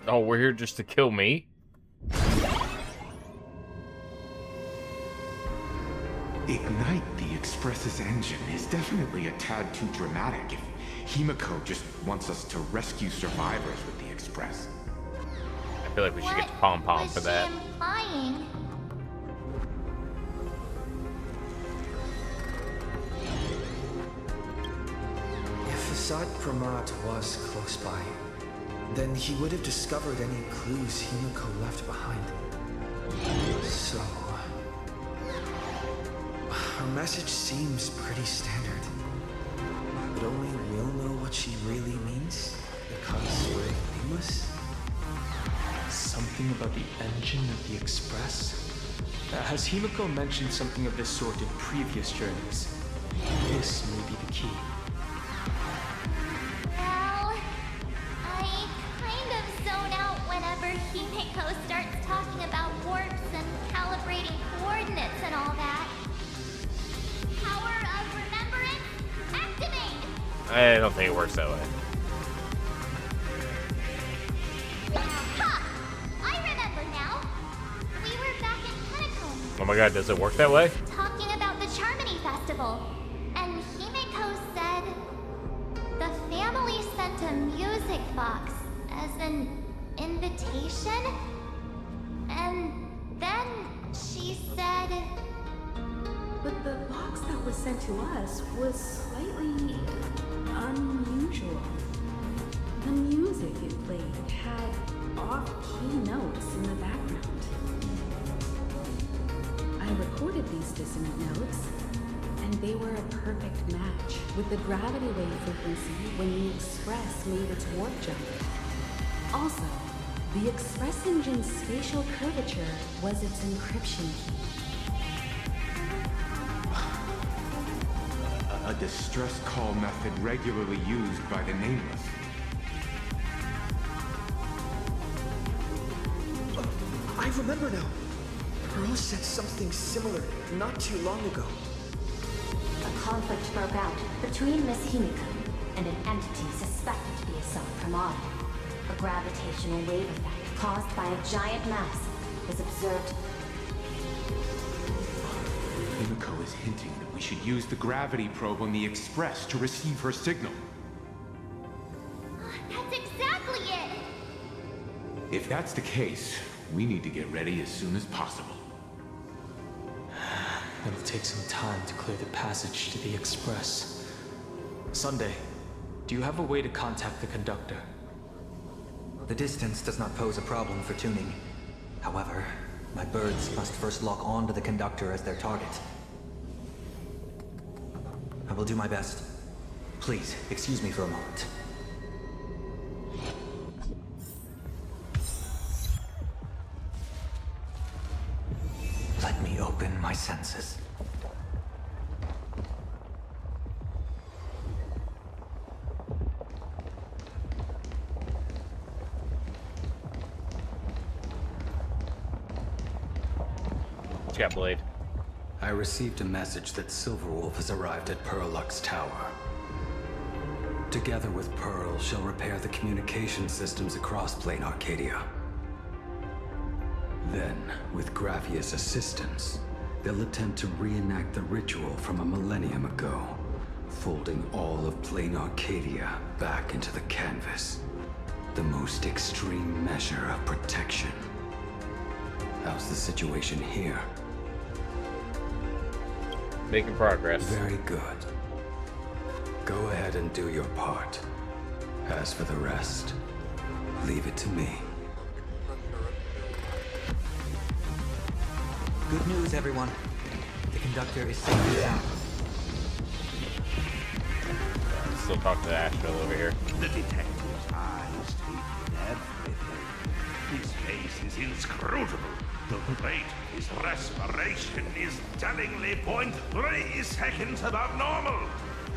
Oh, we're here just to kill me? Ignite the Express's engine is definitely a tad too dramatic if Himiko just wants us to rescue survivors with the Express. I feel like we should get to Pom-pom for that. Implying? If Asat Pramad was close by, then he would have discovered any clues Himiko left behind. So... her message seems pretty standard. But only we'll know what she really means, because we're nameless. Something about the engine of the Express? Has Himiko mentioned something of this sort in previous journeys? This may be the key. Well, I kind of zone out whenever Himiko starts talking about warps and calibrating coordinates and all that. Power of remembrance, activate! I don't think it works that way. Ha! I remember now. We were back in Honeycomb, Oh my god, does it work that way? talking about the Charmony Festival. And Himiko said the family sent a music box as an invitation. And then she said... But the box that was sent to us was slightly unusual. The music it played had off-key notes in the background. I recorded these dissonant notes, and they were a perfect match with the gravity wave frequency when the Express made its warp jump. Also, the Express engine's spatial curvature was its encryption key. A distress call method regularly used by the Nameless. I remember now. Pearl said something similar not too long ago. A conflict broke out between Miss Himiko and an entity suspected to be Asat Pramad. A gravitational wave effect caused by a giant mass was observed. Himiko is hinting that we should use the gravity probe on the Express to receive her signal. That's exactly it! If that's the case, we need to get ready as soon as possible. It'll take some time to clear the passage to the Express. Sunday, do you have a way to contact the conductor? The distance does not pose a problem for tuning. However, my birds must first lock on to the conductor as their target. I will do my best. Please, excuse me for a moment. Let me open my senses. What you got, Blade? I received a message that Silverwolf has arrived at Pearlux Tower. Together with Pearl, she'll repair the communication systems across Plane Arcadia. Then, with Graphia's assistance, they'll attempt to reenact the ritual from a millennium ago, folding all of Plane Arcadia back into the canvas. The most extreme measure of protection. How's the situation here? Making progress. Very good. Go ahead and do your part. As for the rest, leave it to me. Good news, everyone. The conductor is safe and sound. Still talking to Astral over here. The detective's eyes take in everything. His face is inscrutable. The rate of his respiration is tellingly 0.3 seconds above normal.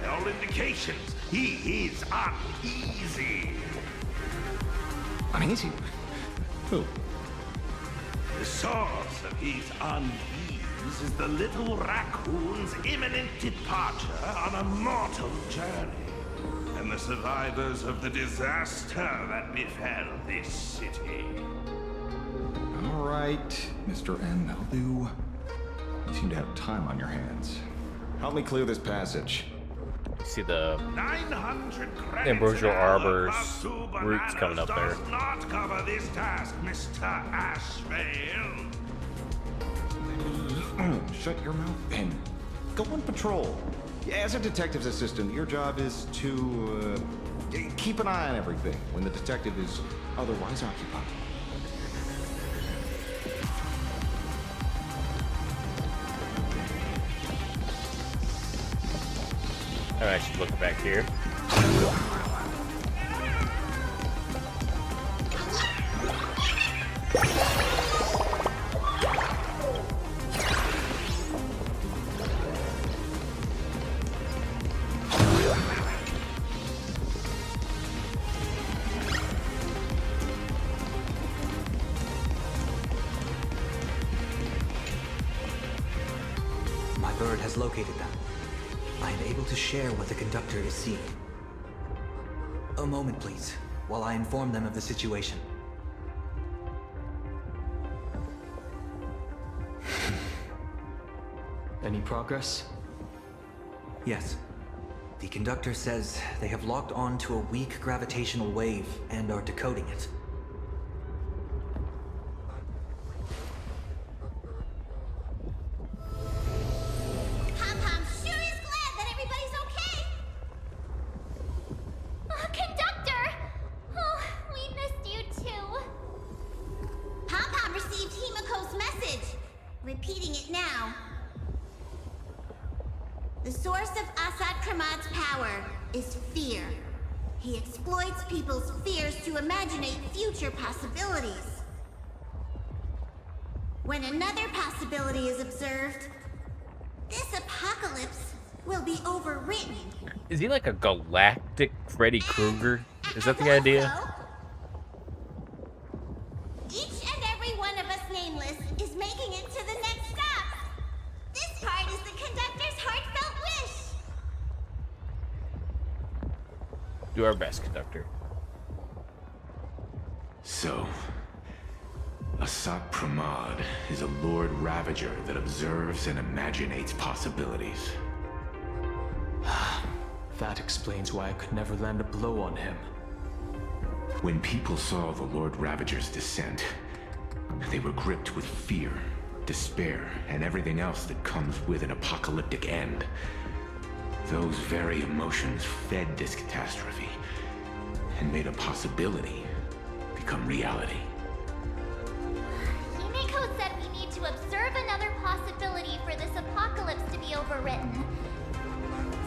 All indications, he is uneasy. Uneasy? Who? The source of his unease is the little raccoon's imminent departure on a mortal journey. and the survivors of the disaster that befell this city. All right, Mr. N, that'll do. You seem to have time on your hands. Help me clear this passage. You see the 900 credits Ambrosial an hour Arbor's plus 2 roots coming up bananas there. does not cover this task, Mr. Ashvale. Shut your mouth and go on patrol. As a detective's assistant, your job is to keep an eye on everything when the detective is otherwise occupied. I should look back here. My bird has located them. I am able to share what the conductor is seeing. A moment, please, while I inform them of the situation. Any progress? Yes. The conductor says they have locked on to a weak gravitational wave and are decoding it. Pom-pom sure is glad that everybody's okay. Conductor! Oh, we missed you too. Pom-pom received Himiko's message. Repeating it now. The source of Asat Pramad's power is fear. He exploits people's fears to imaginate future possibilities. When another possibility is observed, this apocalypse will be overwritten. Is he like a galactic Freddy Krueger? Is that the idea? Each and every one of us nameless is making it to the next stop. This part is the conductor's heartfelt wish. Do our best, conductor. So, Asat Pramad is a Lord Ravager that observes and imaginates possibilities. That explains why I could never land a blow on him. When people saw the Lord Ravager's descent, they were gripped with fear, despair, and everything else that comes with an apocalyptic end. Those very emotions fed this catastrophe and made a possibility become reality. Himiko said we need to observe another possibility for this apocalypse to be overwritten.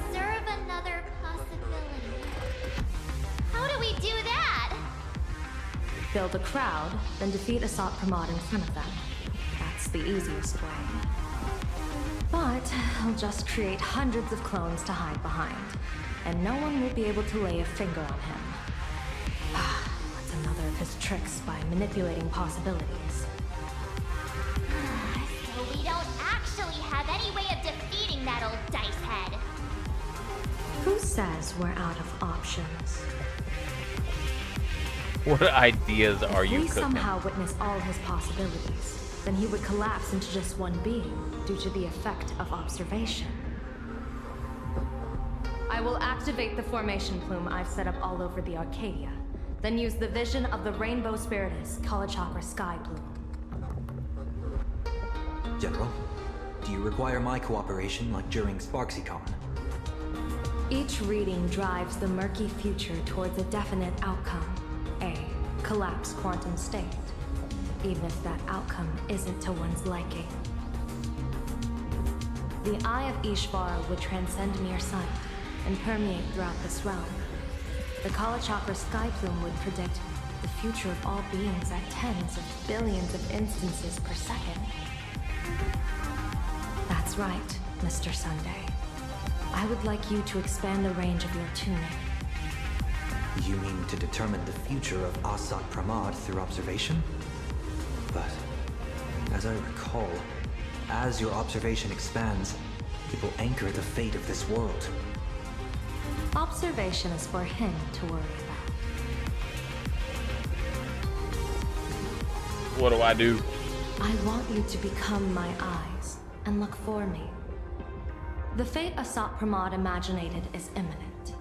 Observe another possibility. How do we do that? Build a crowd, then defeat Asat Pramad in front of them. That's the easiest way. But I'll just create hundreds of clones to hide behind, and no one will be able to lay a finger on him. That's another of his tricks by manipulating possibilities. So we don't actually have any way of defeating that old dice head. Who says we're out of options? What ideas are you If we cooking? somehow witness all his possibilities, then he would collapse into just one being due to the effect of observation. I will activate the formation plume I've set up all over the Arcadia, then use the vision of the Rainbow Spiritus Kalachakra Sky Plume. General, do you require my cooperation like during SparksyCon? Each reading drives the murky future towards a definite outcome, a collapsed quantum state, even if that outcome isn't to one's liking. The Eye of Ishvara would transcend mere sight and permeate throughout this realm. The Kalachakra Sky Plume would predict the future of all beings at tens of billions of instances per second. That's right, Mr. Sunday. I would like you to expand the range of your tuning. You mean to determine the future of Asat Pramad through observation? But, as I recall, as your observation expands, it will anchor the fate of this world. Observation is for him to worry about. What do I do? I want you to become my eyes and look for me. The fate Asat Pramad imaginated is imminent,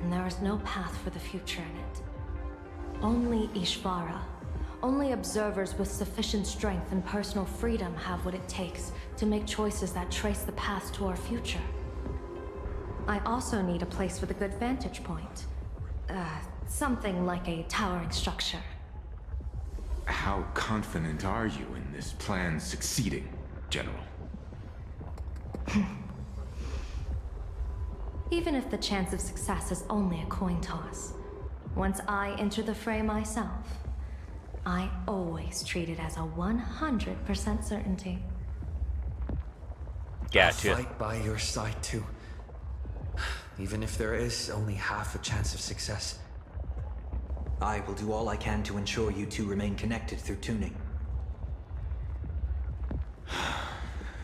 and there is no path for the future in it. Only Ishvara, only observers with sufficient strength and personal freedom have what it takes to make choices that trace the path to our future. I also need a place with a good vantage point. Something like a towering structure. How confident are you in this plan succeeding, General? Even if the chance of success is only a coin toss, once I enter the fray myself, I always treat it as a 100% certainty. Gotcha. I'll fight by your side too. Even if there is only half a chance of success. I will do all I can to ensure you two remain connected through tuning.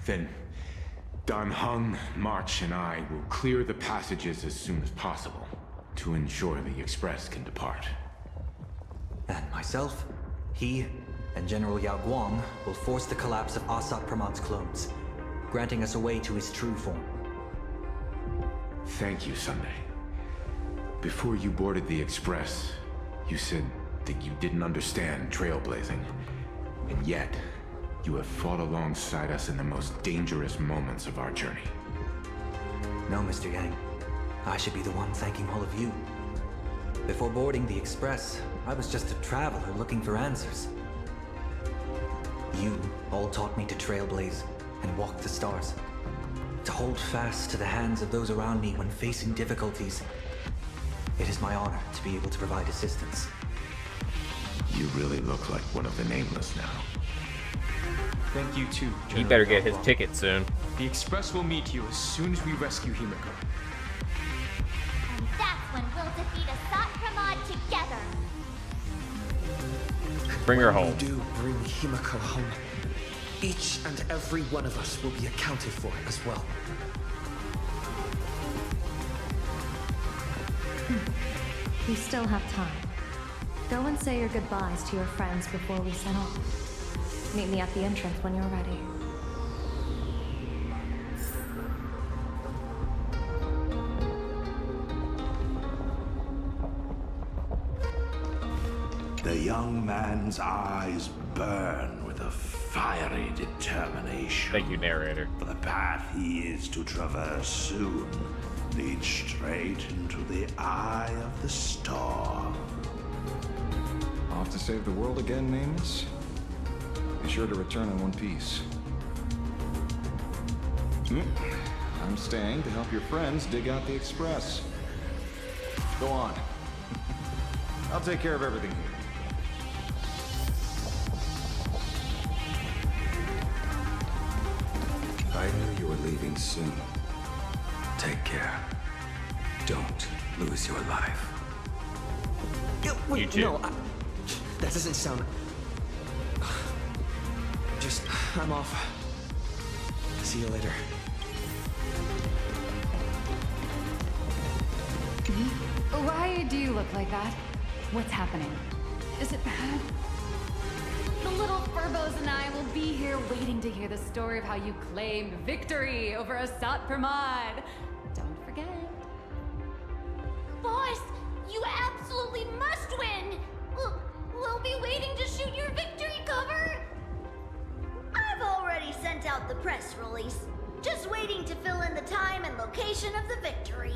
Then, Dan Heng, March, and I will clear the passages as soon as possible to ensure the Express can depart. And myself, he, and General Yao Guang will force the collapse of Asat Pramad's clones, granting us a way to his true form. Thank you, Sunday. Before you boarded the Express, you said that you didn't understand trailblazing. And yet, you have fought alongside us in the most dangerous moments of our journey. No, Mr. Yang. I should be the one thanking all of you. Before boarding the Express, I was just a traveler looking for answers. You all taught me to trailblaze and walk the stars. To hold fast to the hands of those around me when facing difficulties. It is my honor to be able to provide assistance. You really look like one of the Nameless now. Thank you too, He General better get his Yao Guang. ticket soon. The Express will meet you as soon as we rescue Himiko. And that's when we'll defeat Asat Pramad together. Bring her When home. we do bring Himiko home, each and every one of us will be accounted for as well. You still have time. Go and say your goodbyes to your friends before we set off. Meet me at the entrance when you're ready. The young man's eyes burn with a fiery determination. Thank you, narrator. For the path he is to traverse soon leads straight into the eye of the storm. Off to save the world again, Nameless? Be sure to return in one piece. I'm staying to help your friends dig out the Express. Go on. I'll take care of everything here. I knew you were leaving soon. Take care. Don't lose your life. Wait, You too. no, that doesn't sound... Just, I'm off. See you later. Why do you look like that? What's happening? Is it bad? The little Furbos and I will be here waiting to hear the story of how you claimed victory over Asat Pramad. Don't forget. Boss, you absolutely must win! We'll be waiting to shoot your victory cover! I've already sent out the press release. Just waiting to fill in the time and location of the victory.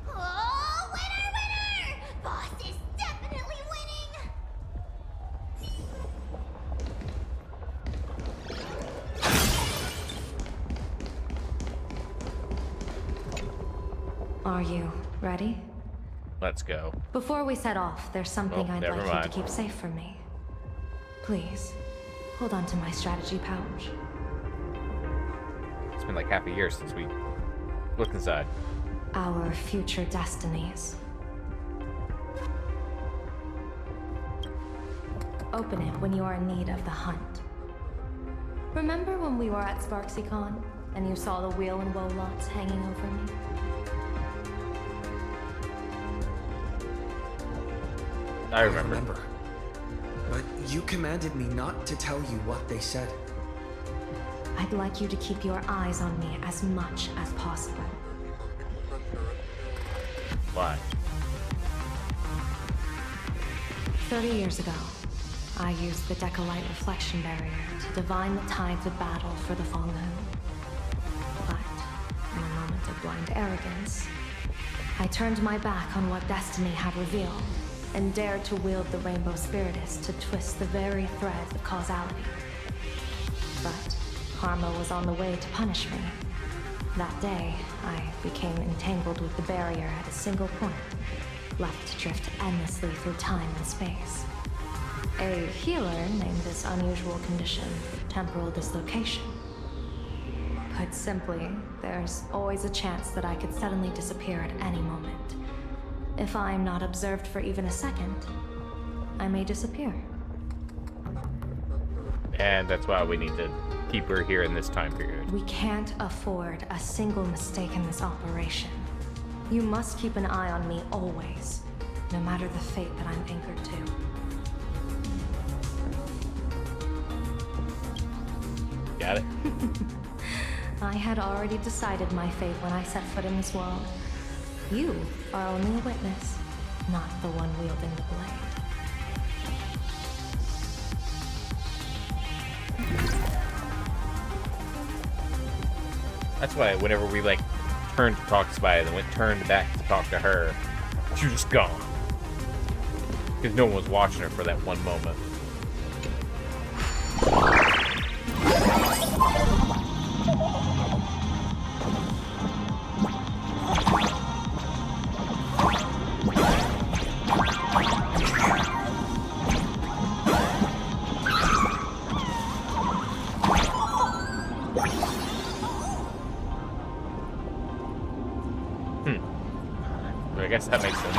Oh, winner, winner! Boss is definitely winning! Are you ready? Let's go. Before we set off, there's something Oh, I'd never like you to mind. keep safe from me. Please, hold on to my strategy pouch. It's been like half a year since we looked inside. Our future destinies. Open it when you are in need of the hunt. Remember when we were at SparksyCon and you saw the wheel and woe lots hanging over me? I remember. But you commanded me not to tell you what they said. I'd like you to keep your eyes on me as much as possible. Why? 30 years ago, I used the Decalite reflection barrier to divine the tides of battle for the Fallen. But, in a moment of blind arrogance, I turned my back on what destiny had revealed and dared to wield the Rainbow Spiritus to twist the very threads of causality. But karma was on the way to punish me. That day, I became entangled with the barrier at a single point, left to drift endlessly through time and space. A healer named this unusual condition temporal dislocation. Put simply, there's always a chance that I could suddenly disappear at any moment. If I'm not observed for even a second, I may disappear. And that's why we need to keep her here in this time period. We can't afford a single mistake in this operation. You must keep an eye on me always, no matter the fate that I'm anchored to. Got it? I had already decided my fate when I set foot in this world. You are only a witness, not the one wielding the blade. That's why whenever we like turned to talk to Spy and then went turned back to talk to her, she was just gone. Because no one was watching her for that one moment. I guess that makes sense.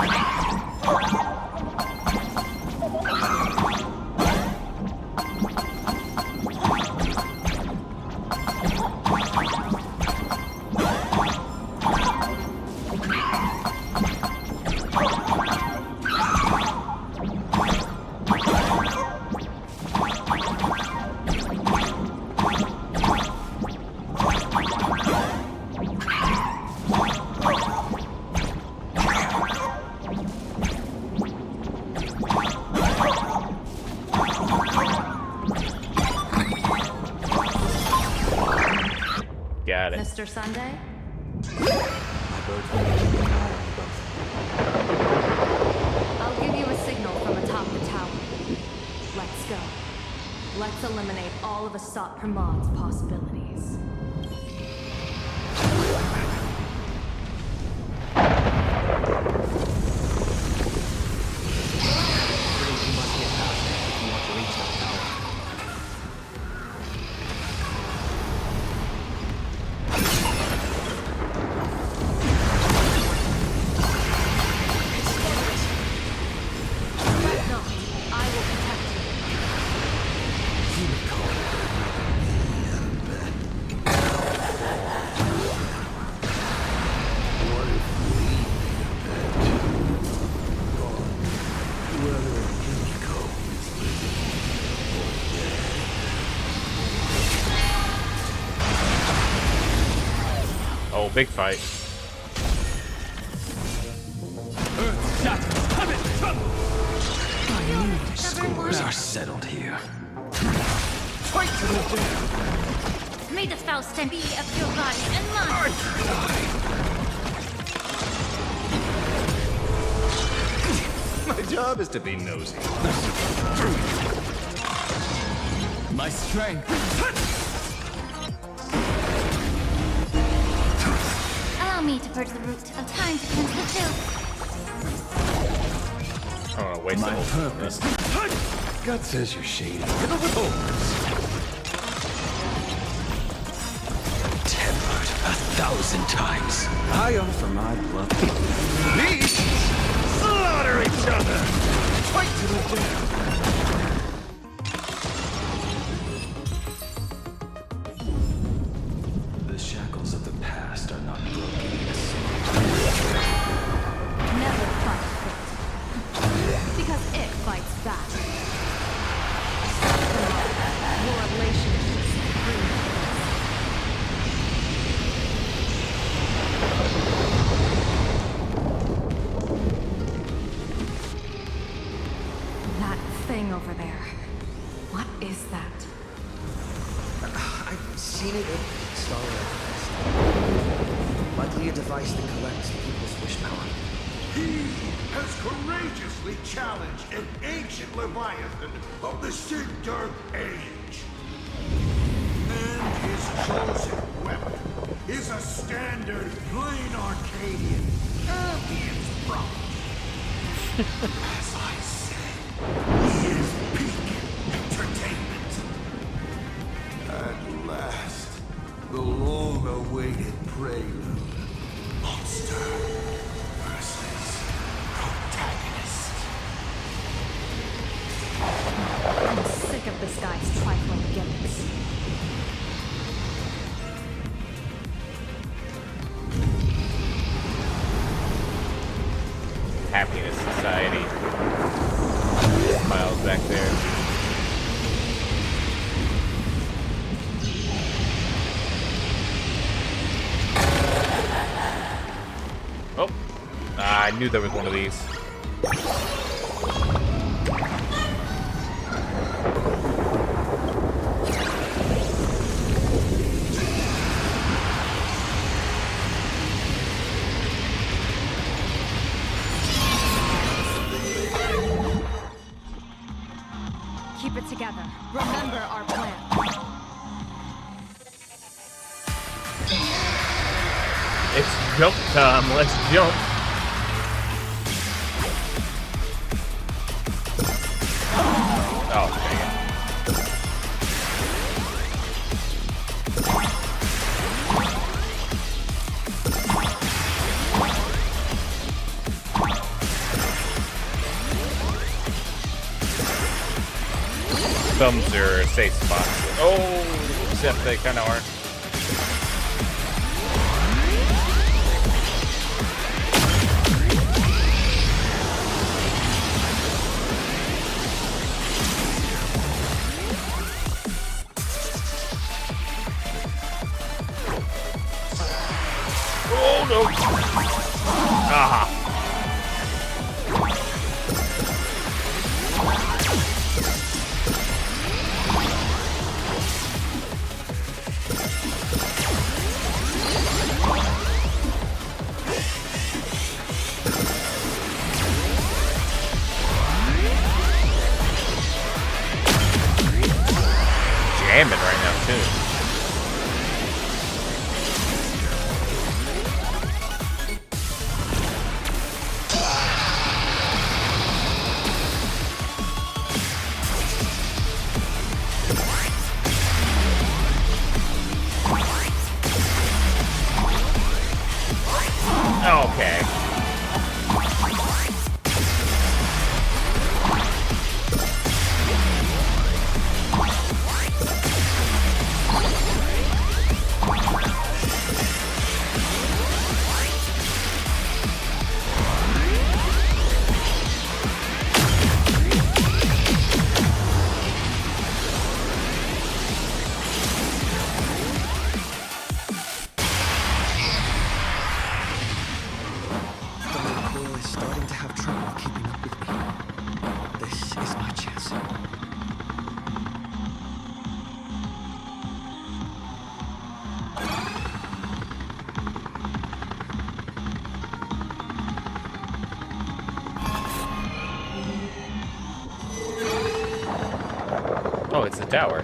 Got it. Mr. Sunday? I'll give you a signal from atop the tower. Let's go. Let's eliminate all of Asat Pramad's possibilities. You must get past it if you want to reach that tower. Oh, big fight. Scores are settled here. Fight to the death. May the Faustin be of your body and mine. My job is to be nosy. My strength. Allow me to purge the root of time to cleanse the filth. I don't want to waste My the whole purpose. thing. Gut says you're shady. Tempered 1,000 times. I offer my blood. These slaughter each other. Fight to the death. The shackles of the past are not broken in a single Never fight fit. Because if thing over there. What is that? I've seen it in Starlight. Likely a device that collects people's wish power. He has courageously challenged an ancient Leviathan of the Center Age. And his chosen weapon is a standard plain Arcadian ambience prompt. As I said, he is peak entertainment. At last, the long-awaited prelude. Monster versus protagonist. I'm sick of this guy's trifling gimmicks. Happiness Society. Smiles back there. Oh, I knew there was one of these. Keep it together. Remember our plan. It's jump time. Let's jump. Oh, dang it. Thumbs are safe spots. Oh, except they kind of aren't. Oh no! Ah! Jamming right now too. Okay. Oh, it's the tower.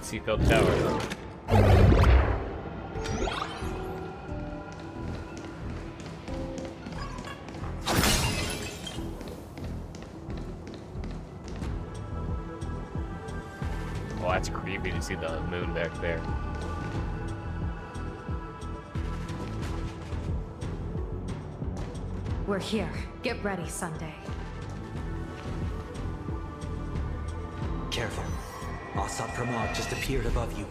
Seatbelt Tower. Well, that's creepy to see the moon back there. We're here. Get ready, Sunday. Careful. Asat Pramad just appeared above you.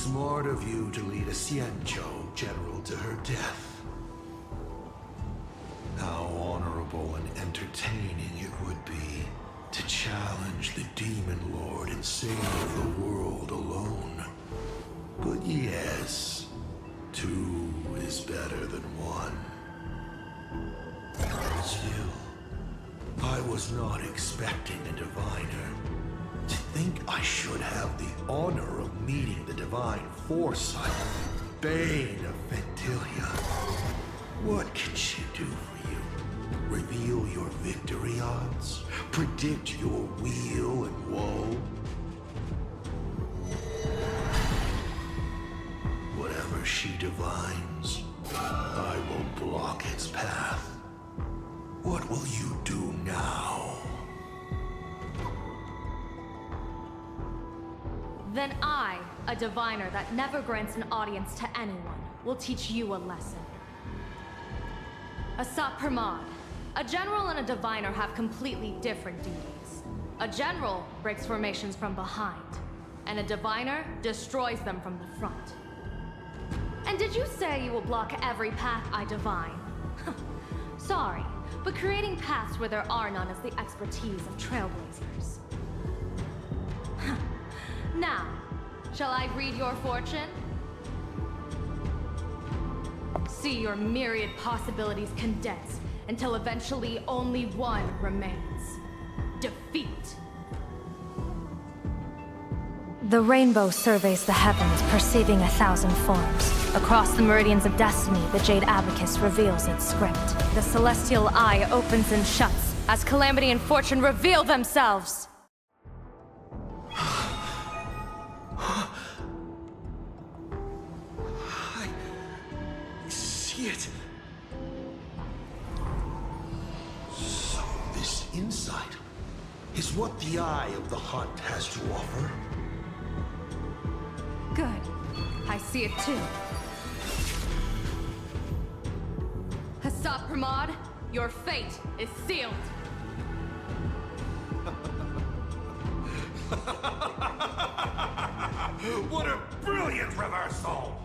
Smart of you to lead a Xianzhou general to her death. How honorable and entertaining it would be to challenge the Demon Lord and save the world alone. But yes, two is better than one. Still, I was not expecting a diviner. To think I should have the honor of meeting the divine foresight, Bane of Ventilia. What can she do for you? Reveal your victory odds? Predict your weal and woe? Whatever she divines, I will block its path. What will you do now? Then I, a diviner that never grants an audience to anyone, will teach you a lesson. Asat Pramad, a general and a diviner have completely different duties. A general breaks formations from behind, and a diviner destroys them from the front. And did you say you will block every path I divine? Sorry, but creating paths where there are none is the expertise of trailblazers. Now, shall I read your fortune? See your myriad possibilities condensed until eventually only one remains. Defeat. The rainbow surveys the heavens, perceiving 1,000 forms. Across the meridians of destiny, the Jade Abacus reveals its script. The celestial eye opens and shuts as calamity and fortune reveal themselves. It. So this insight is what the Eye of the Hunt has to offer? Good. I see it too. Asat Pramad, your fate is sealed. What a brilliant reversal!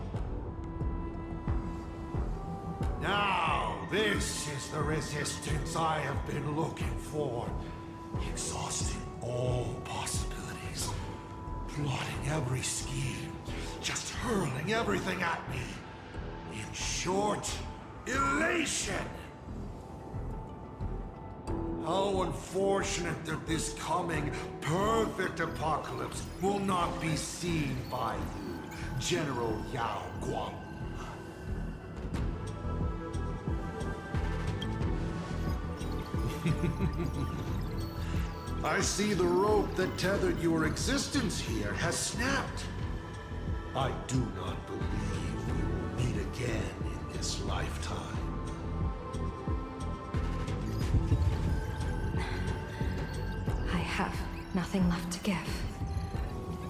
Now, this is the resistance I have been looking for. Exhausting all possibilities. Plotting every scheme. Just hurling everything at me. In short, elation! How unfortunate that this coming perfect apocalypse will not be seen by you, General Yao Guang. I see the rope that tethered your existence here has snapped. I do not believe we will meet again in this lifetime. I have nothing left to give.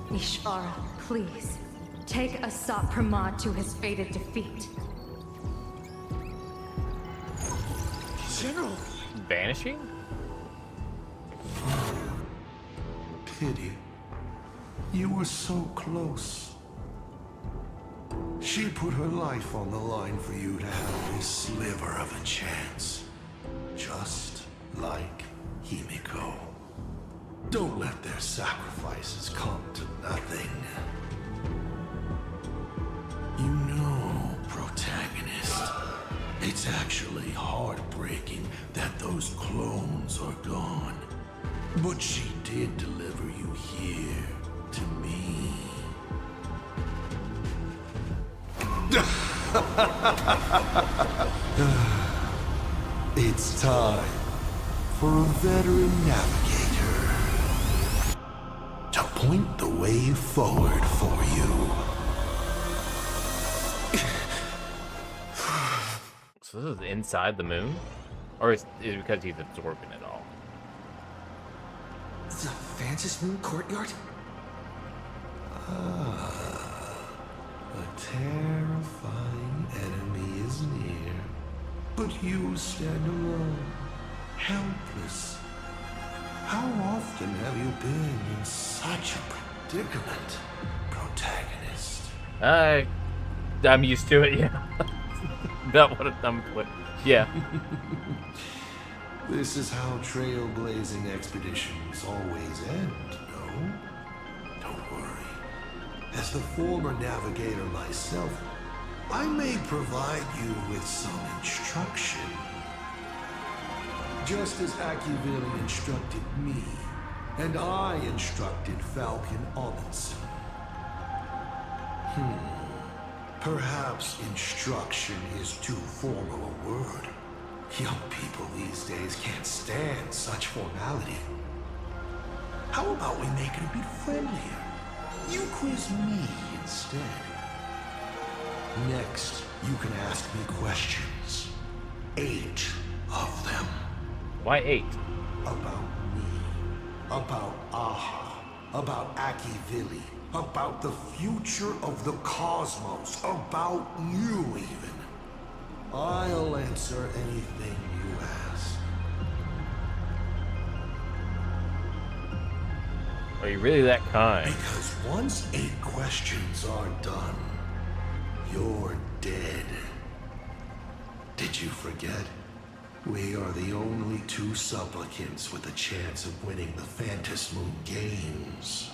Ishvara, please, take Asat Pramad to his fated defeat. General! Vanishing? Pity. You were so close. She put her life on the line for you to have a sliver of a chance. Just like Himiko. Don't let their sacrifices come to nothing. You know, protagonist, it's actually heartbreaking that those clones are gone. But she did deliver you here to me. It's time for a veteran navigator to point the way forward for you. So this is inside the moon? Or is it because he's absorbing it all? The Vantis Moon courtyard? A terrifying enemy is near, but you stand alone, helpless. How often have you been in such a predicament, protagonist? I'm used to it, yeah. About what I'm put. Yeah. This is how trailblazing expeditions always end, no? Don't worry. As the former navigator myself, I may provide you with some instruction. Just as Akivili instructed me, and I instructed Falcon Amundsen. Perhaps instruction is too formal a word. Young people these days can't stand such formality. How about we make it a bit friendlier? You quiz me instead. Next, you can ask me questions. 8 of them. Why 8? About me. About Aha. About Akivili. About the future of the cosmos. About you, even. I'll answer anything you ask. Are you really that kind? Because once 8 questions are done, you're dead. Did you forget? We are the only 2 supplicants with a chance of winning the Phantasm Moon Games.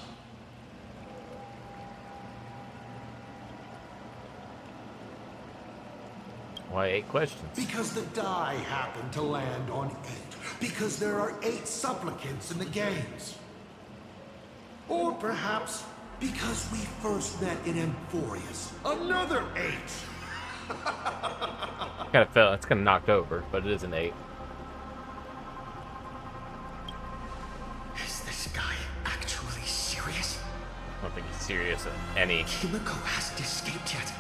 Why 8 questions? Because the die happened to land on 8. Because there are 8 supplicants in the games. Or perhaps because we first met in Amphorius. Another 8! Kind of felt it's kind of knocked over, but it is an 8. Is this guy actually serious? I don't think he's serious at any. Himiko hasn't escaped yet,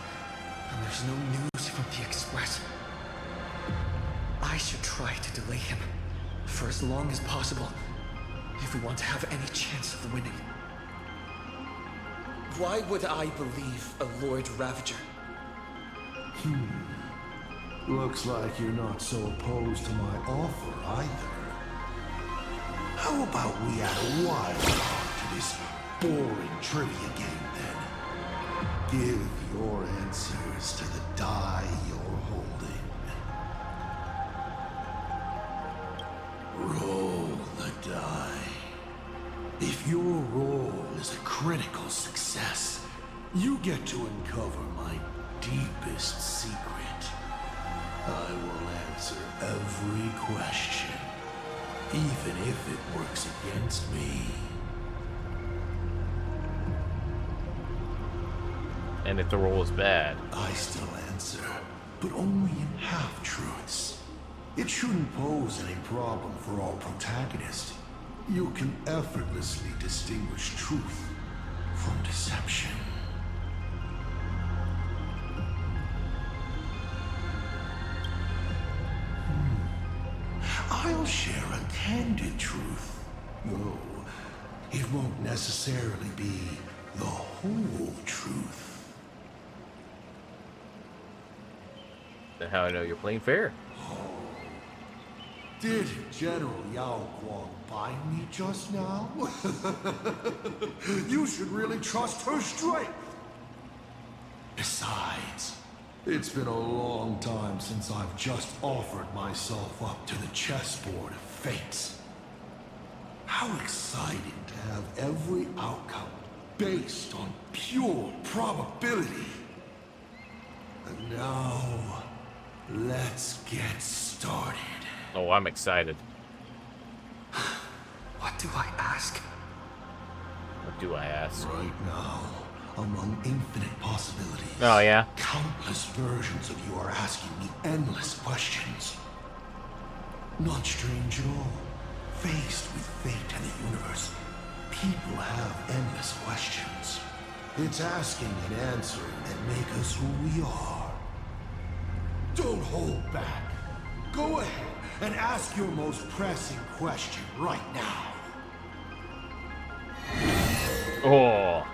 and there's no news from the Express. I should try to delay him for as long as possible if we want to have any chance of winning. Why would I believe a Lord Ravager? Looks like you're not so opposed to my offer either. How about we add a wild card to this boring trivia game then? Give your answers to the die you're holding. Roll the die. If your roll is a critical success, you get to uncover my deepest secret. I will answer every question, even if it works against me. And if the roll is bad? I still answer, but only in half-truths. It shouldn't pose any problem for our protagonist. You can effortlessly distinguish truth from deception. I'll share a candid truth, though it won't necessarily be the whole truth. Then how I know you're playing fair? Did General Yao Guang bind me just now? You should really trust her strength. Besides, it's been a long time since I've just offered myself up to the chessboard of fates. How exciting to have every outcome based on pure probability. And now, let's get started. Oh, I'm excited. What do I ask? What do I ask? Right now, among infinite possibilities. Oh, yeah? Countless versions of you are asking me endless questions. Not strange at all. Faced with fate and the universe, people have endless questions. It's asking and answering that make us who we are. Don't hold back. Go ahead and ask your most pressing question right now. Oh.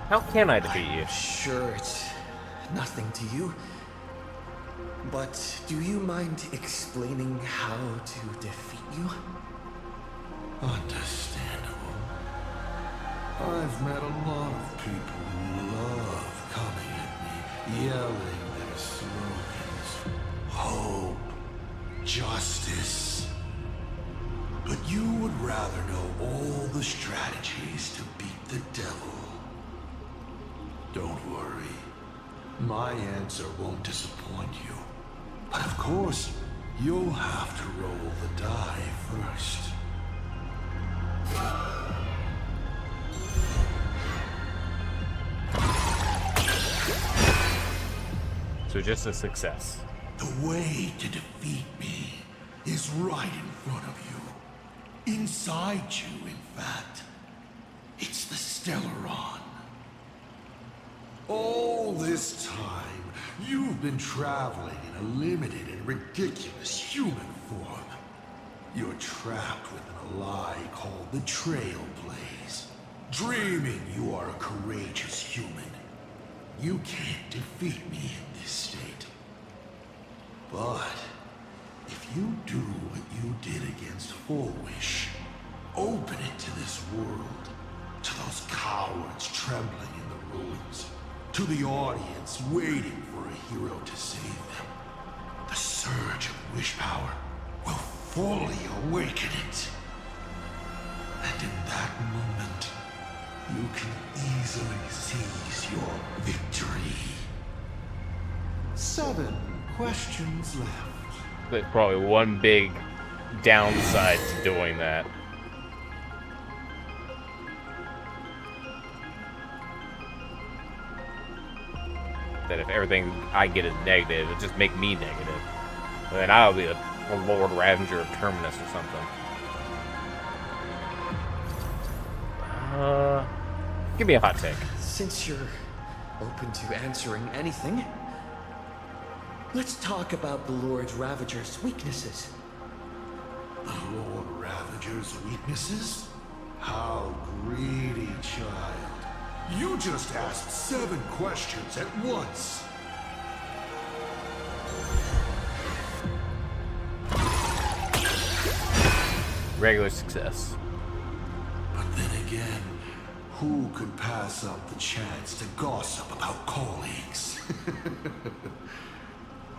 How can I defeat you? Sure, it's nothing to you. But do you mind explaining how to defeat you? Understandable. I've met a lot of people who love coming at me, yelling their slogans. Hope, justice. But you would rather know all the strategies to beat the devil. Don't worry. My answer won't disappoint you. But of course, you'll have to roll the die first. So just a success. The way to defeat me is right in front of you. Inside you, in fact. It's the Stellaron. All this time, you've been traveling in a limited and ridiculous human form. You're trapped within a lie called the Trailblaze, dreaming you are a courageous human. You can't defeat me in this state. But if you do what you did against Full Wish, open it to this world, to those cowards trembling in the ruins, to the audience waiting for a hero to save them, the surge of wish power will fully awaken it. And in that moment, you can easily seize your victory. 7 questions left. There's probably one big downside to doing that. That if everything I get is negative, it'll just make me negative. And then I'll be a Lord Ravager of Terminus or something. Give me a hot take. Since you're open to answering anything, let's talk about the Lord Ravager's weaknesses. The Lord Ravager's weaknesses? How greedy, child. You just asked 7 questions at once. Regular success. But then again, who could pass up the chance to gossip about colleagues?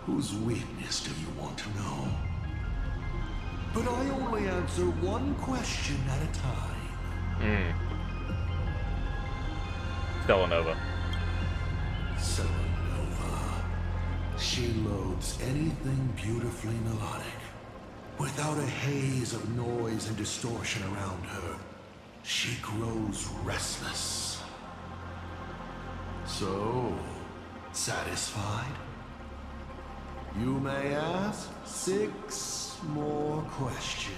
Whose weakness do you want to know? But I only answer one question at a time. Stellanova. Stellanova. She loathes anything beautifully melodic. Without a haze of noise and distortion around her, she grows restless. So, satisfied? You may ask 6 more questions.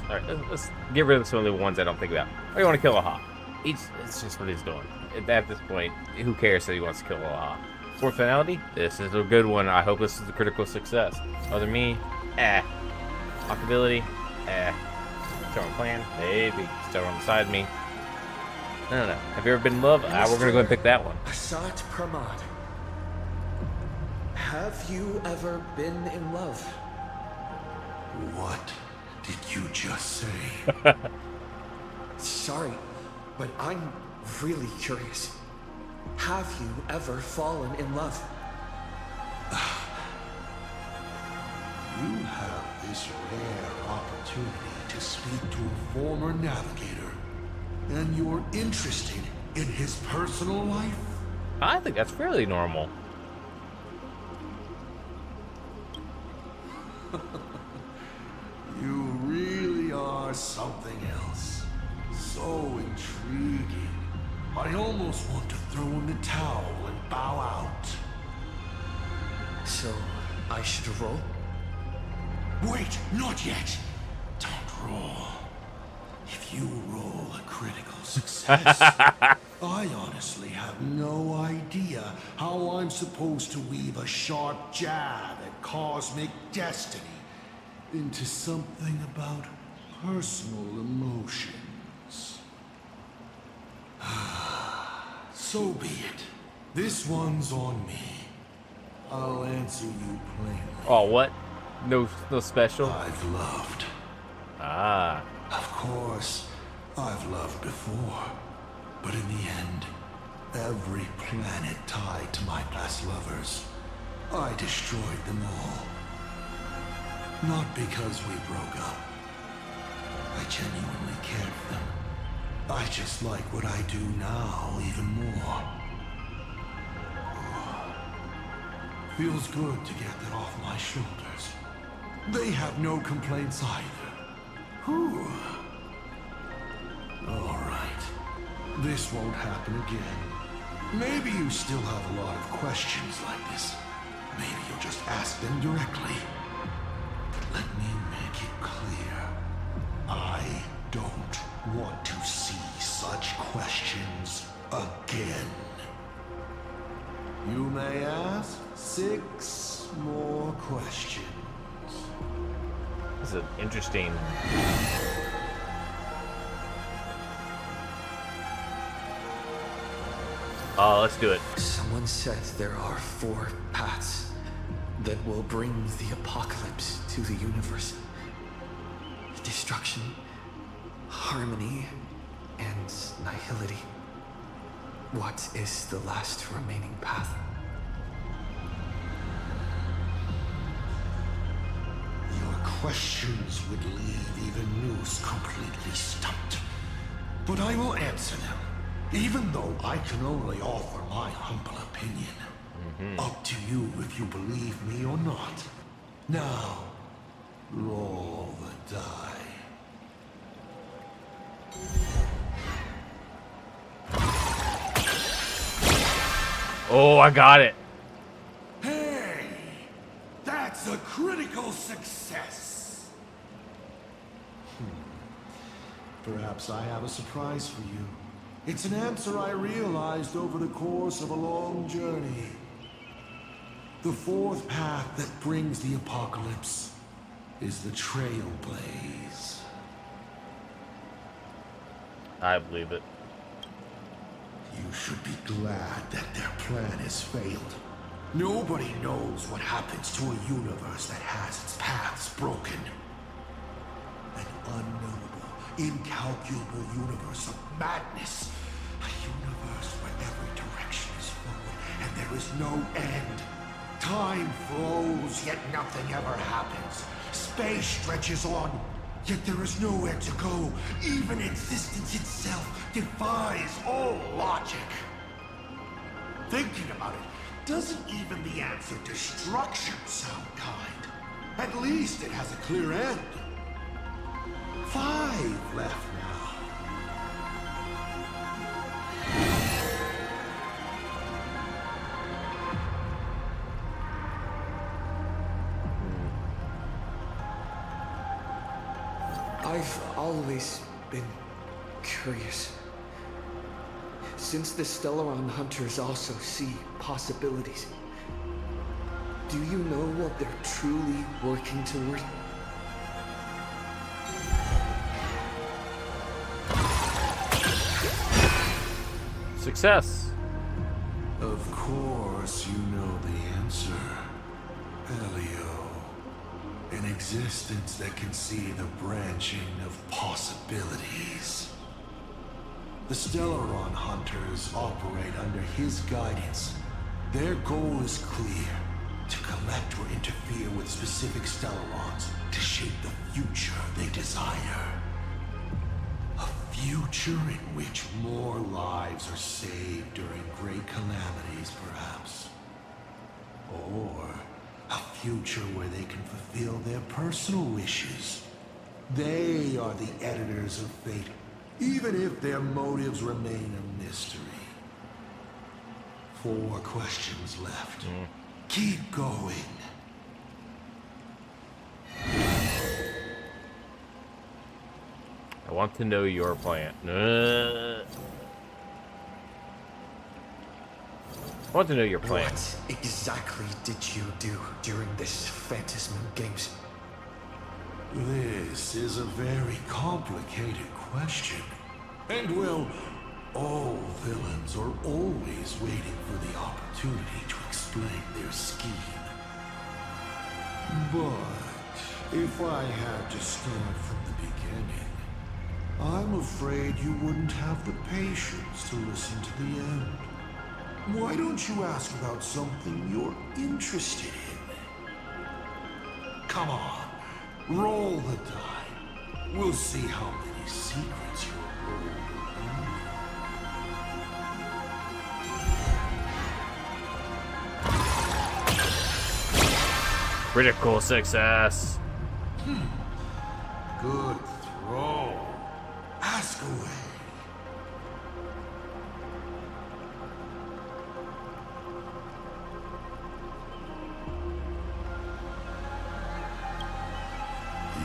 Alright, let's get rid of some of the ones I don't think about. I want to kill a Hawk. It's just what he's doing. At this point, who cares that he wants to kill a Hawk? Fourth finality? This is a good one. I hope this is a critical success. Other me? Hawk ability? Still on plan? Maybe. Still on the side of me. I don't know. Have you ever been in love? We're gonna go and pick that one. Asat Pramad. Have you ever been in love? What did you just say? Sorry, but I'm really curious. Have you ever fallen in love? You have this rare opportunity to speak to a former navigator, and you're interested in his personal life? I think that's fairly normal. You really are something else. So intriguing. I almost want to throw in the towel and bow out. So, I should roll? Wait, not yet. Don't roll. If you roll a critical success, I honestly have no idea how I'm supposed to weave a sharp jab at cosmic destiny into something about personal emotions. So be it. This one's on me. I'll answer you plainly. Oh, what? No special? I've loved. Ah. Of course, I've loved before. But in the end, every planet tied to my past lovers, I destroyed them all. Not because we broke up. I genuinely cared for them. I just like what I do now even more. Feels good to get that off my shoulders. They have no complaints either. Whew. All right. This won't happen again. Maybe you still have a lot of questions like this. Maybe you'll just ask them directly. Let me make it clear. I don't want to see such questions again. You may ask 6 more questions. This is interesting. Oh, let's do it. Someone said there are 4 paths that will bring the apocalypse to the universe. Destruction, harmony, and nihility. What is the last remaining path? Your questions would leave even Noose completely stumped. But I will answer them, even though I can only offer my humble opinion. Up to you if you believe me or not. Now, roll the die. Oh, I got it. Hey! That's a critical success! Perhaps I have a surprise for you. It's an answer I realized over the course of a long journey. The 4th path that brings the apocalypse is the Trailblaze. I believe it. You should be glad that their plan has failed. Nobody knows what happens to a universe that has its paths broken. An unknowable, incalculable universe of madness. A universe where every direction is forward and there is no end. Time flows, yet nothing ever happens. Space stretches on, yet there is nowhere to go. Even existence itself defies all logic. Thinking about it, doesn't even the answer destruction sound kind? At least it has a clear end. 5 left now. I've always been curious. Since the Stellaron Hunters also see possibilities, do you know what they're truly working toward? Success. Of course you know the answer. Elio. An existence that can see the branching of possibilities. The Stellaron Hunters operate under his guidance. Their goal is clear: to collect or interfere with specific Stellarons to shape the future they desire. A future in which more lives are saved during great calamities, perhaps. Or a future where they can fulfill their personal wishes. They are the editors of fate, even if their motives remain a mystery. 4 questions left. Keep going. I want to know your plan. I want to know your plan. What exactly did you do during this Phantasm Games? This is a very complicated question. And well, all villains are always waiting for the opportunity to explain their scheme. But if I had to start from the beginning, I'm afraid you wouldn't have the patience to listen to the end. Why don't you ask about something you're interested in? Come on, roll the die. We'll see how many secrets your roll will reveal. Critical success. Good throw. Ask away.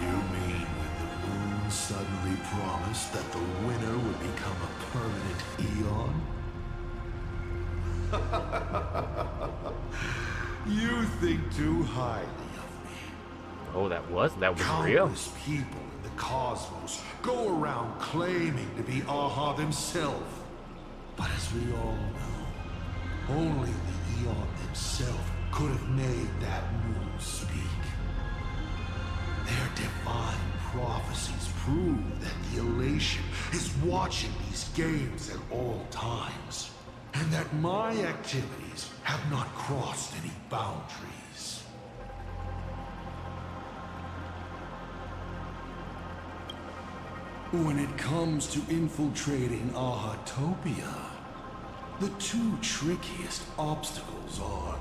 You mean when the moon suddenly promised that the winner would become a permanent eon? You think too highly of me. Oh, that was real. Countless people in the cosmos go around claiming to be Aha themselves. But as we all know, only the Eon himself could have made that moon speak. Their divine prophecies prove that the Elation is watching these games at all times, and that my activities have not crossed any boundaries. When it comes to infiltrating Ahatopia, the two trickiest obstacles are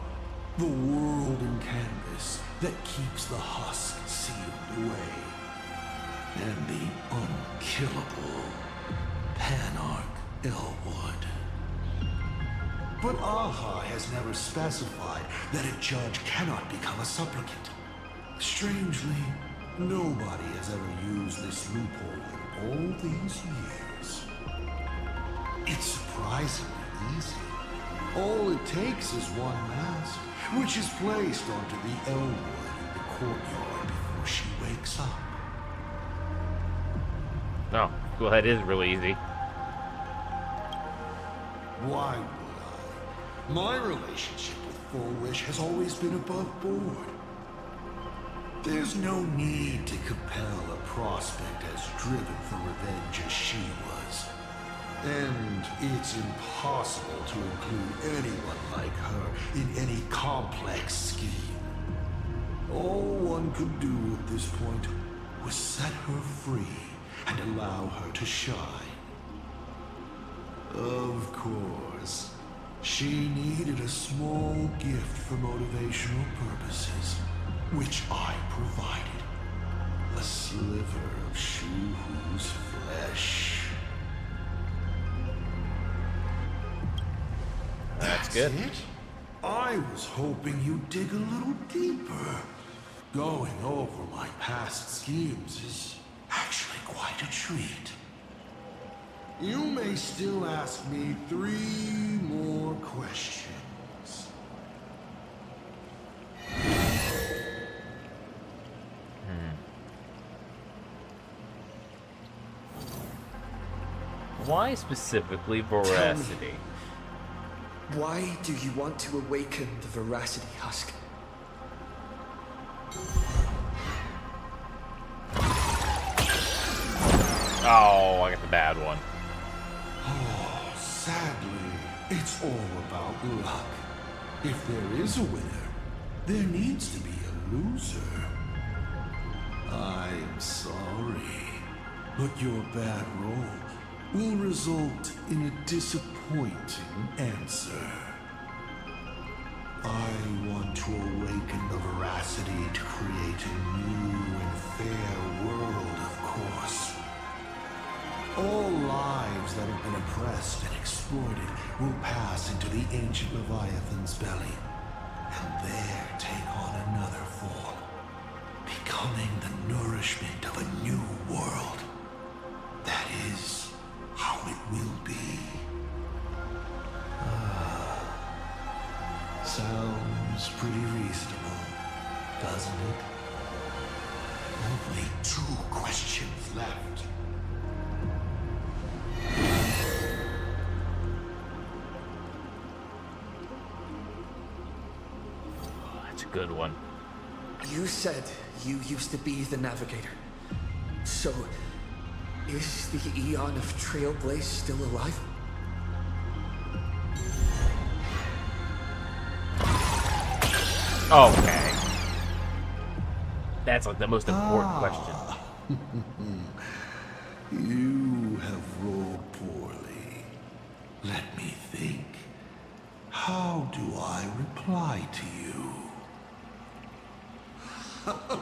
the world in canvas that keeps the husk sealed away, and the unkillable Panarch Elwood. But Aha has never specified that a judge cannot become a supplicant. Strangely, nobody has ever used this loophole in all these years. It's surprisingly easy. All it takes is one mask, which is placed onto the Elwood in the courtyard before she wakes up. No, well, that is really easy. Why would I? My relationship with Full Wish has always been above board. There's no need to compel a prospect as driven for revenge as she was. And it's impossible to include anyone like her in any complex scheme. All one could do at this point was set her free and allow her to shine. Of course, she needed a small gift for motivational purposes, which I provided. A sliver of Shuhu's flesh. That's good. It? I was hoping you'd dig a little deeper. Going over my past schemes is actually quite a treat. You may still ask me 3 more questions. Why specifically Veracity? Why do you want to awaken the Veracity Husk? Oh, I got the bad one. Oh, sadly, it's all about luck. If there is a winner, there needs to be a loser. I'm sorry, but your bad roll will result in a disappointing answer. I want to awaken the Veracity to create a new and fair world, of course. All lives that have been oppressed and exploited will pass into the ancient Leviathan's belly, and there take on another form, becoming the nourishment of a new world. That is how it will be. pretty reasonable, doesn't it? Only 2 questions left. That's a good one. You said you used to be the Navigator. So, is the Eon of Trailblaze still alive? Okay. That's like the most important question. You have rolled poorly. Let me think. How do I reply to you?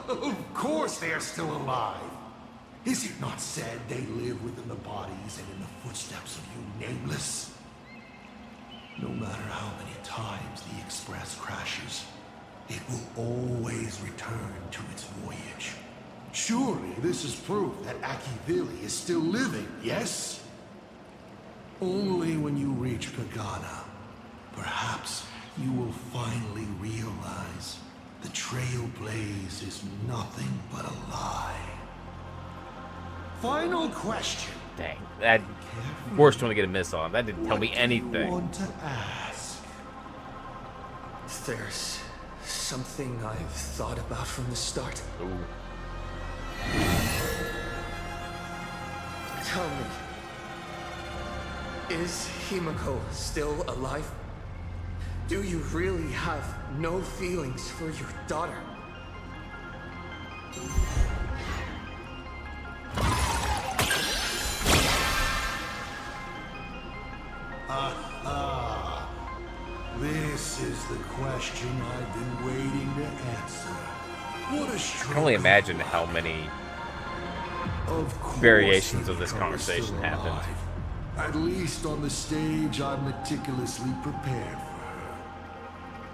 Of course they are still alive. Is it not said they live within the bodies and in the footsteps of you nameless? No matter how many times the Express crashes, it will always return to its voyage. Surely this is proof that Akivili is still living, yes? Only when you reach Kagana, perhaps you will finally realize the Trailblaze is nothing but a lie. Final question. Dang, that worst one to get a miss on. That didn't tell me anything. Want to ask? There's something I've thought about from the start. Ooh. Tell me, is Himiko still alive? Do you really have no feelings for your daughter? This is the question I've been waiting to answer. What a I can only imagine how many variations of this conversation happened. At least on the stage, I'm meticulously prepared for her.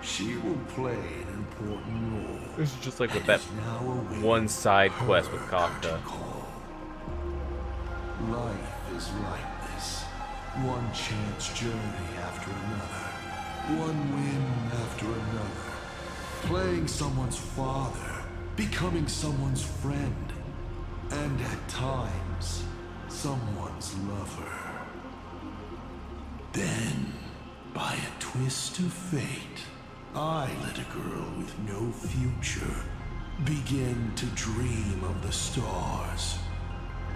She will play an important role. This is just like with that one side quest with Kafka. Life is like this. One chance journey after another. One win after another. Playing someone's father. Becoming someone's friend. And at times, someone's lover. Then, by a twist of fate, I let a girl with no future begin to dream of the stars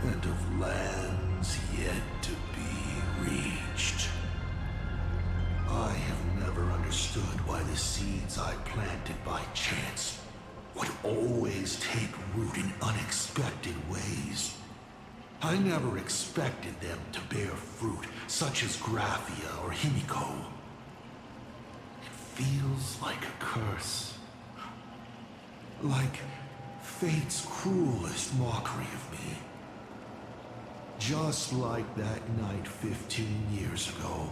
and of lands yet to be reached. I have never understood why the seeds I planted by chance would always take root in unexpected ways. I never expected them to bear fruit, such as Graphia or Himiko. It feels like a curse. Like fate's cruelest mockery of me. Just like that night 15 years ago,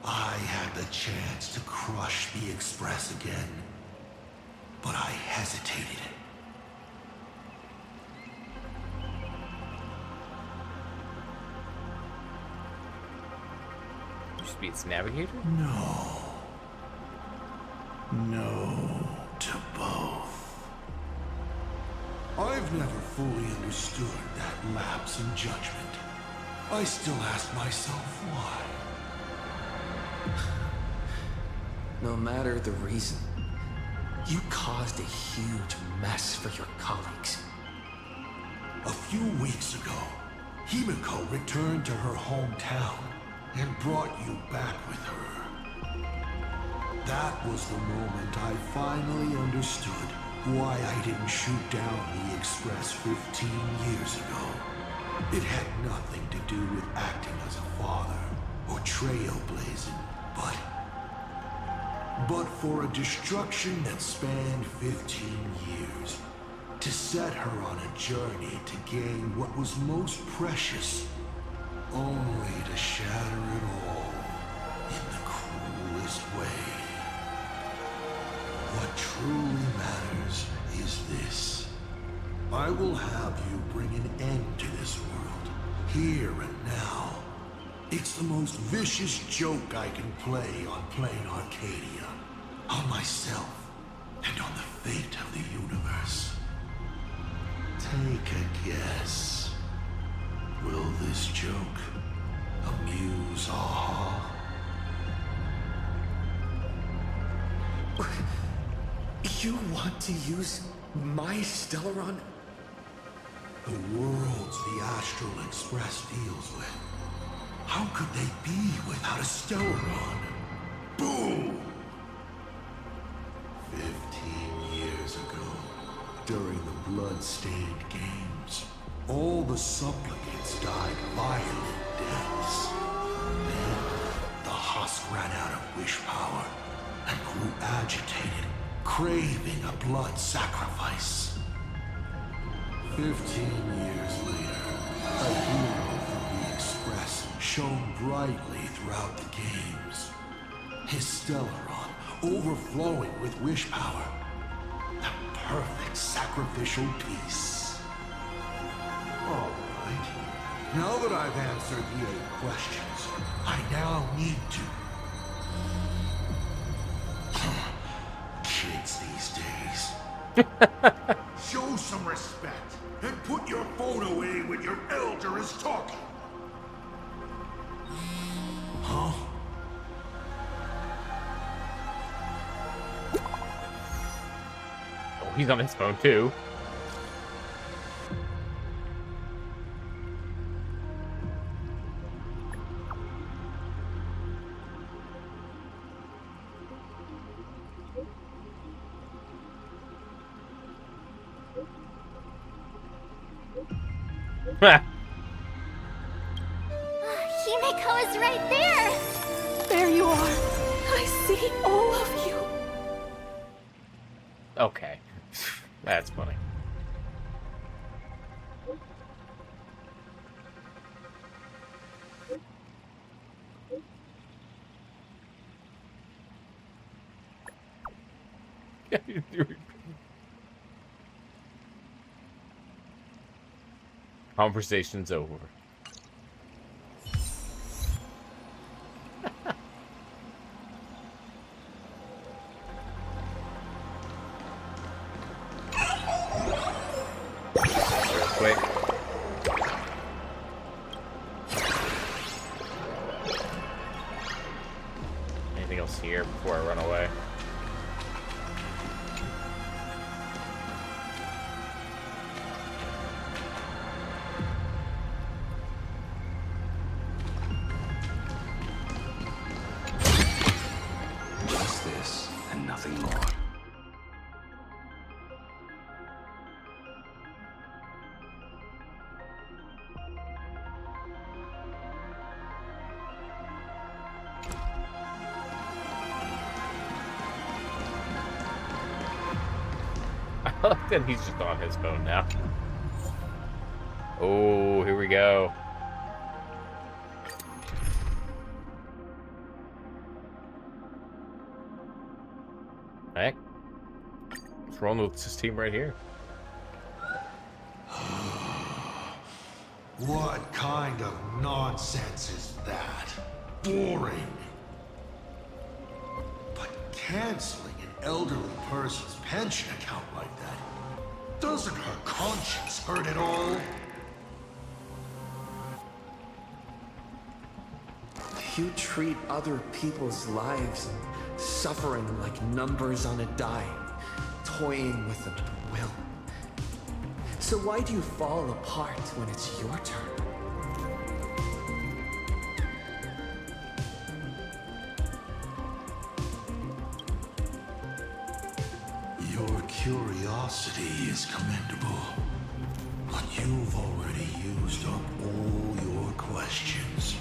I had the chance to crush the Express again, but I hesitated. Just be its navigator? No. No to both. I've never fully understood that lapse in judgment. I still ask myself why. No matter the reason, you caused a huge mess for your colleagues. A few weeks ago, Himiko returned to her hometown and brought you back with her. That was the moment I finally understood why I didn't shoot down the Express 15 years ago. It had nothing to do with acting as a father or trailblazing, but for a destruction that spanned 15 years, to set her on a journey to gain what was most precious, only to shatter it all in the cruelest way. What truly matters is this. I will have you bring an end to this world, here and now. It's the most vicious joke I can play on Plain Arcadia. On myself. and on the fate of the universe. Take a guess. Will this joke amuse Aha? You want to use my Stellaron? The worlds the Astral Express deals with. How could they be without a Stellaron? Boom! 15 years ago, during the blood-stained games, all the supplicants died violent deaths. Then, the husk ran out of wish power and grew agitated, craving a blood sacrifice. 15 years later, a hero from the Express shone brightly throughout the games. His Stellaron overflowing with wish power. The perfect sacrificial piece. All right. Now that I've answered the 8 questions, I now need to... Kids these days. Show some respect and put your phone away when your elder is talking. Huh? Oh, he's on his phone too. Himeko is right there! There you are. I see all of you. Okay. That's funny. Conversation's over. Quick. Anything else here before I run away? Just this and nothing more. Then he's just on his phone now. Oh, here we go. Heck. What's wrong with this team right here? What kind of nonsense is that? Boring. But canceling an elderly person's pension account like that, doesn't her conscience hurt at all? You treat other people's lives and suffering like numbers on a die, toying with them at will. So why do you fall apart when it's your turn? Your curiosity is commendable, but you've already used up all your questions.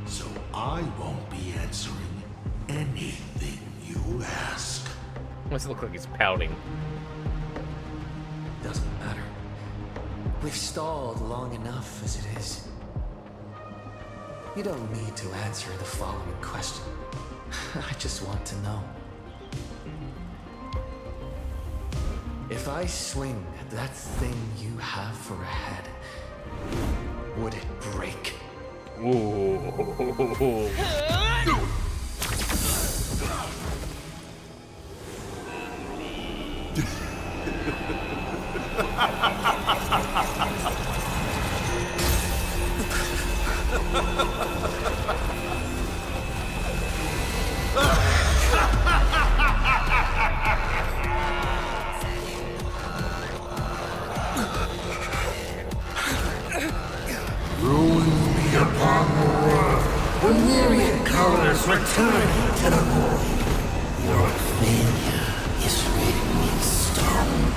So I won't be answering anything you ask. What's it look like he's pouting? Doesn't matter. We've stalled long enough as it is. You don't need to answer the following question. I just want to know. If I swing at that thing you have for a head, would it break? Ooh. Ruins be upon the world. The myriad colors return to the void. Your failure is written in stone.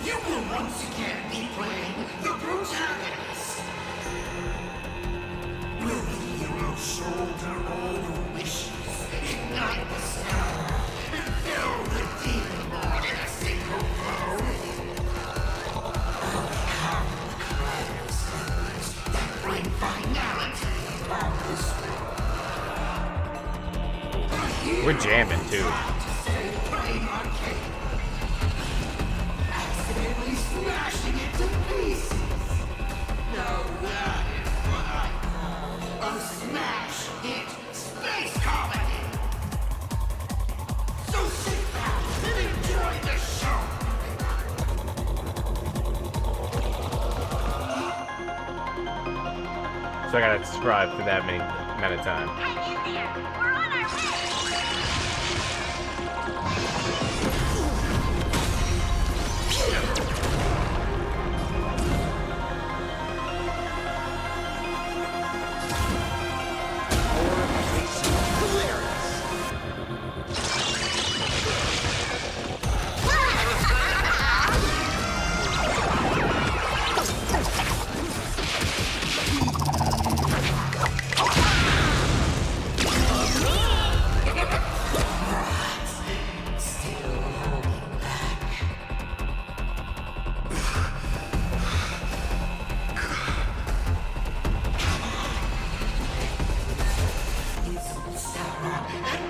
You will once again be playing the protagonist. Will the hero shoulder all your wishes, ignite the star, and fill the demon lord in a single blow? Or become the creator's words that bring finality upon this world? We're jamming too. Accidentally smashing it to pieces. Now that is what I call a smash hit space comedy. So sit back and enjoy the show. So I gotta subscribe for that many amount of time. Hang in there. We're on our way.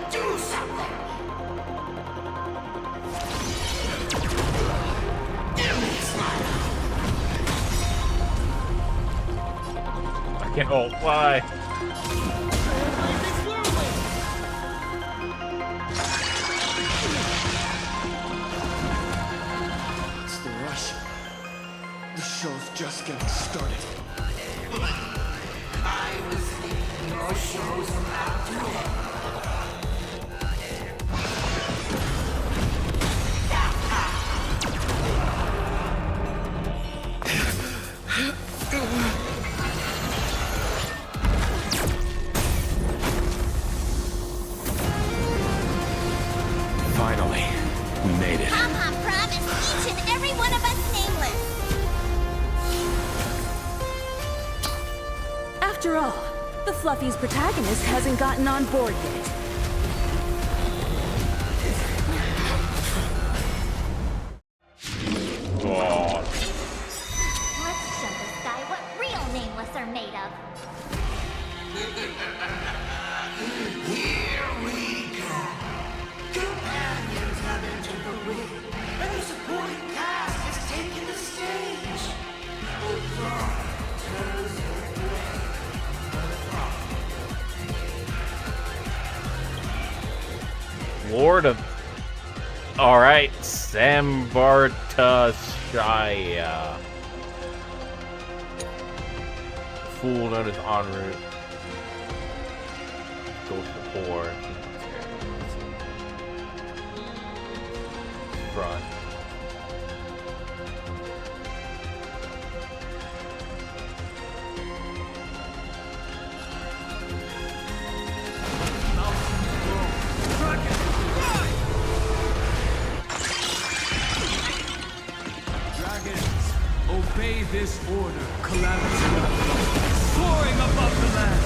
Do something. I can't. Oh, why? It's the rush. The show's just getting started. I was thinking your show's about to end. Finally, we made it. Pom-pom promised each and every one of us nameless. After all, the Fluffy's protagonist hasn't gotten on board yet. Oh, Let's show this guy what real nameless are made of. Here we go. Companions have entered the ring, and the supporting cast has taken the stage. The dark turns Lord of. All right, Samvartashaya. Fool known as en route. Goes to poor. Front. Dragons, obey this order, Calamity. Soaring above the land.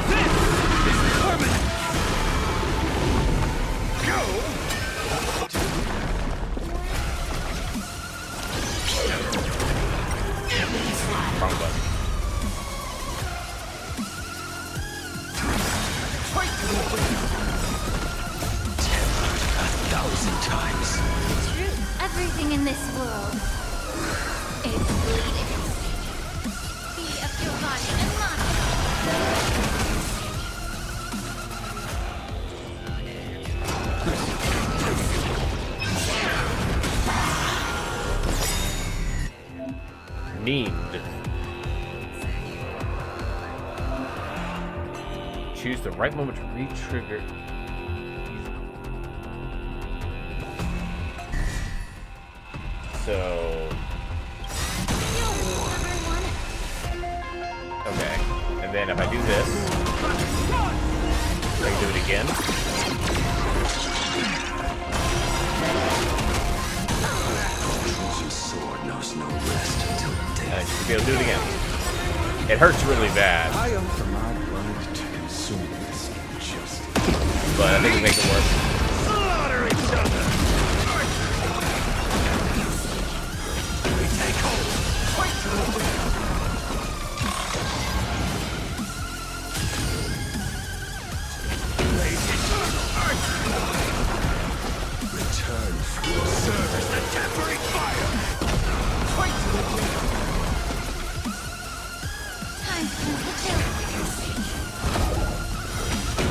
This is permanent. Wrong button. Tempered 1,000 times. Everything in this world is bleeding. Be of your body and mind. Memed. Choose the right moment to re-trigger. So... Okay. And then if I do this, I can do it again. Sword knows no rest until I should be able to do it again. It hurts really bad. I am for my blood to consume this injustice. But I think we make it work. Slaughter each other! We take hold! Fight to the Blaze eternal! Return from the service the tempering fire! Fight to the Time to move the chill.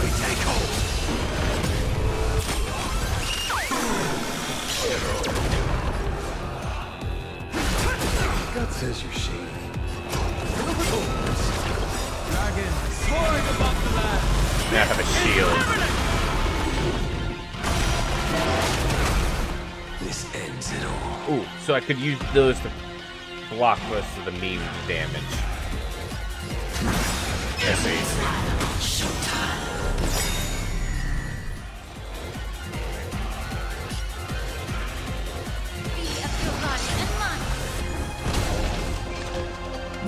We take hold! God says you're shady. Dragon, soaring above the land. Now I have a shield. This ends it all. Ooh, so I could use those to block most of the meme damage. Let's see. Be of your guardian and mine.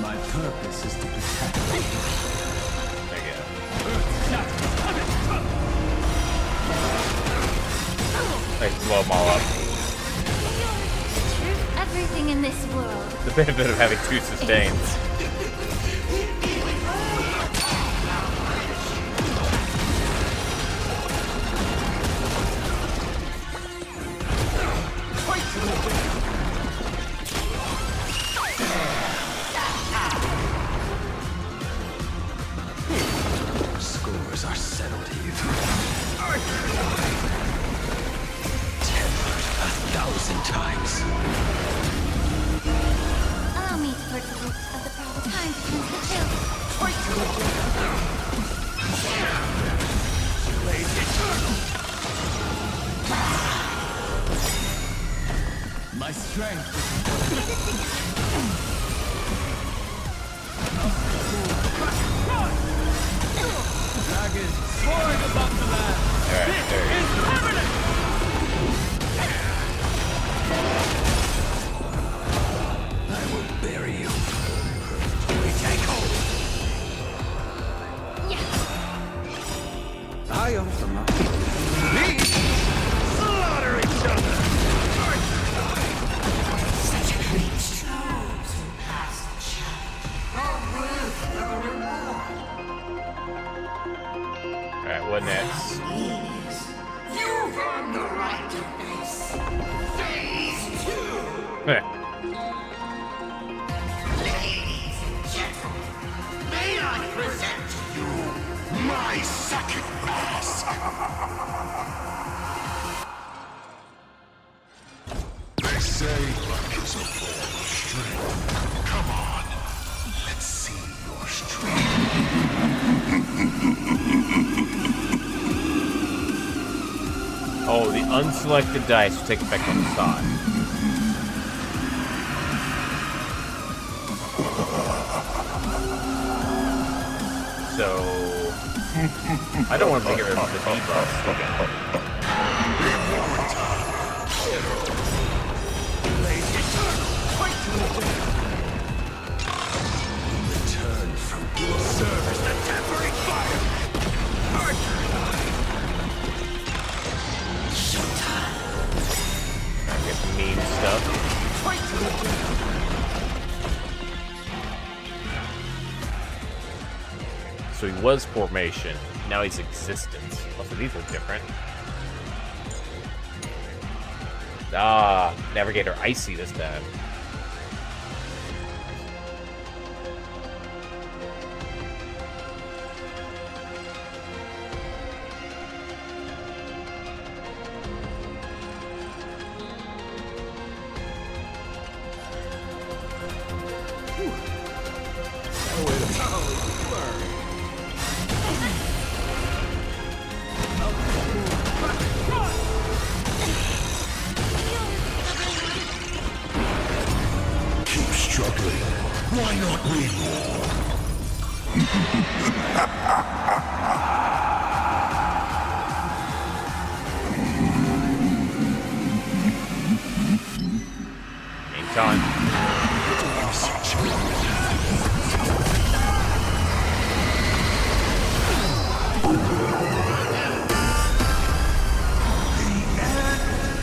My purpose is to protect you. There you go. I can blow them all up. Everything in this world. The benefit of having 2 sustains. Scores are settled here. Tempered 1,000 times. Allow me to purge the roots of the proud time to cleanse the chill. Blaze eternal! My strength. Dragon, soaring above the land. Alright, there it is. I will bury you. We take hold! I am for my... Slaughter each other! Such a great strove to pass the challenge. Not worth the reward. Alright, what next? You've earned the right to face Phase 2. Ladies and gentlemen, may I present to you my second mask? They say luck is a form of strength. Come on, let's see your strength. Oh, the unselected dice will take effect on the side. So... I don't want to get rid of the debuffs. Return from your service the tempering fire! I get some mean stuff. So he was formation. Now he's existence. Also, these look different. Ah, Navigator Icy this time. Keep struggling. Why not read more? Game time.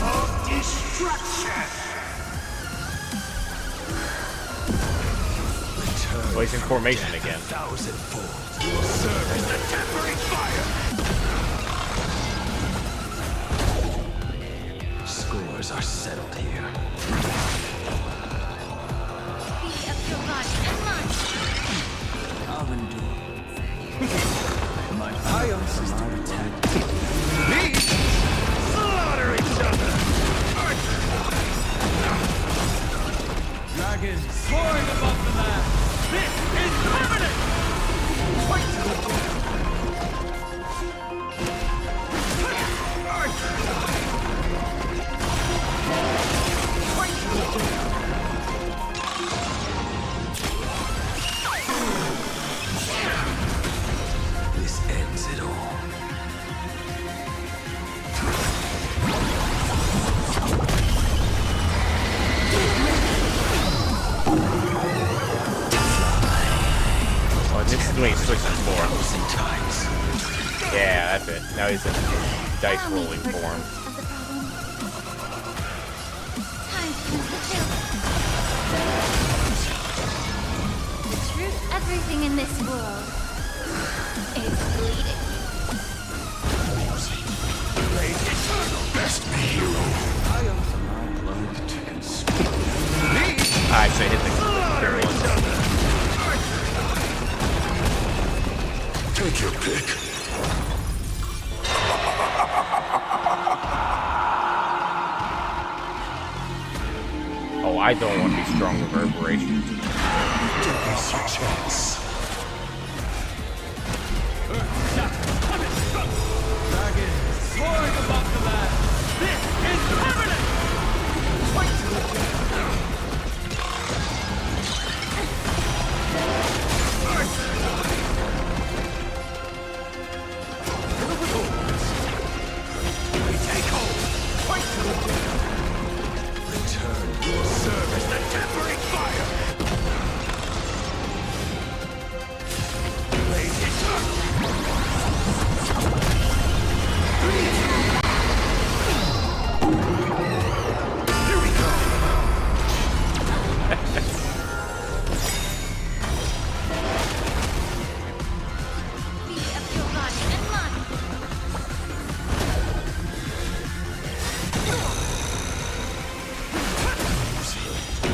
Of destruction! Oh, he's in formation again. Thousandfold. Will serve as the tempering fire. Scores are settled here. Be of your God and mine. I'll endure. My ion system attack. Slaughter each other! Dragon soaring above the land. This is permanent! Fight to the This ends it all. Oh, this is when he switches form. Times. Yeah, that's it. Now he's in dice rolling form. Of the problem. Time to use the The truth, everything in this world is bleeding. Blade eternal. Best me hero. I am my blood to consume. I actually hit the one. Take your pick. Oh, I don't want to be strong reverberation. Don't miss your chance. Dragon soaring above the land. This is permanent! Fight to the we take hold! Fight to the return will serve as the tempering fire! Blade eternal! Here we go! Be of your God and mine.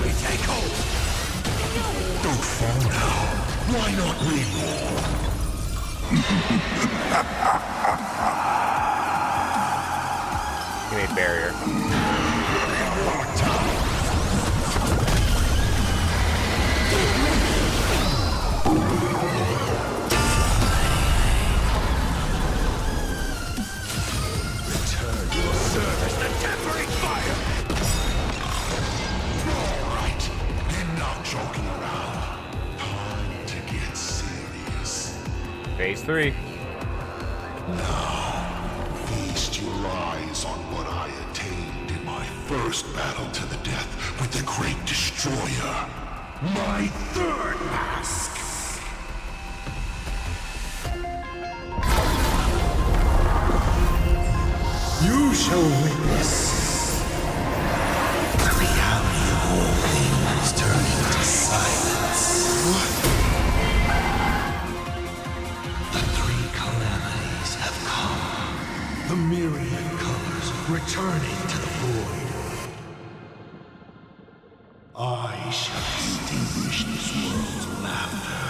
We take hold! Don't fall now. Why not read more? Give me a barrier. Return will serve as the tempering fire! Alright, and not joking around. Time to get serious. Phase 3. Now, feast your eyes on what I attained in my first battle to the death with the Great Destroyer. My third mask! You shall witness the reality of all things turning to silence. What? The three calamities have come. The myriad colors returning to the void. I shall extinguish this world's laughter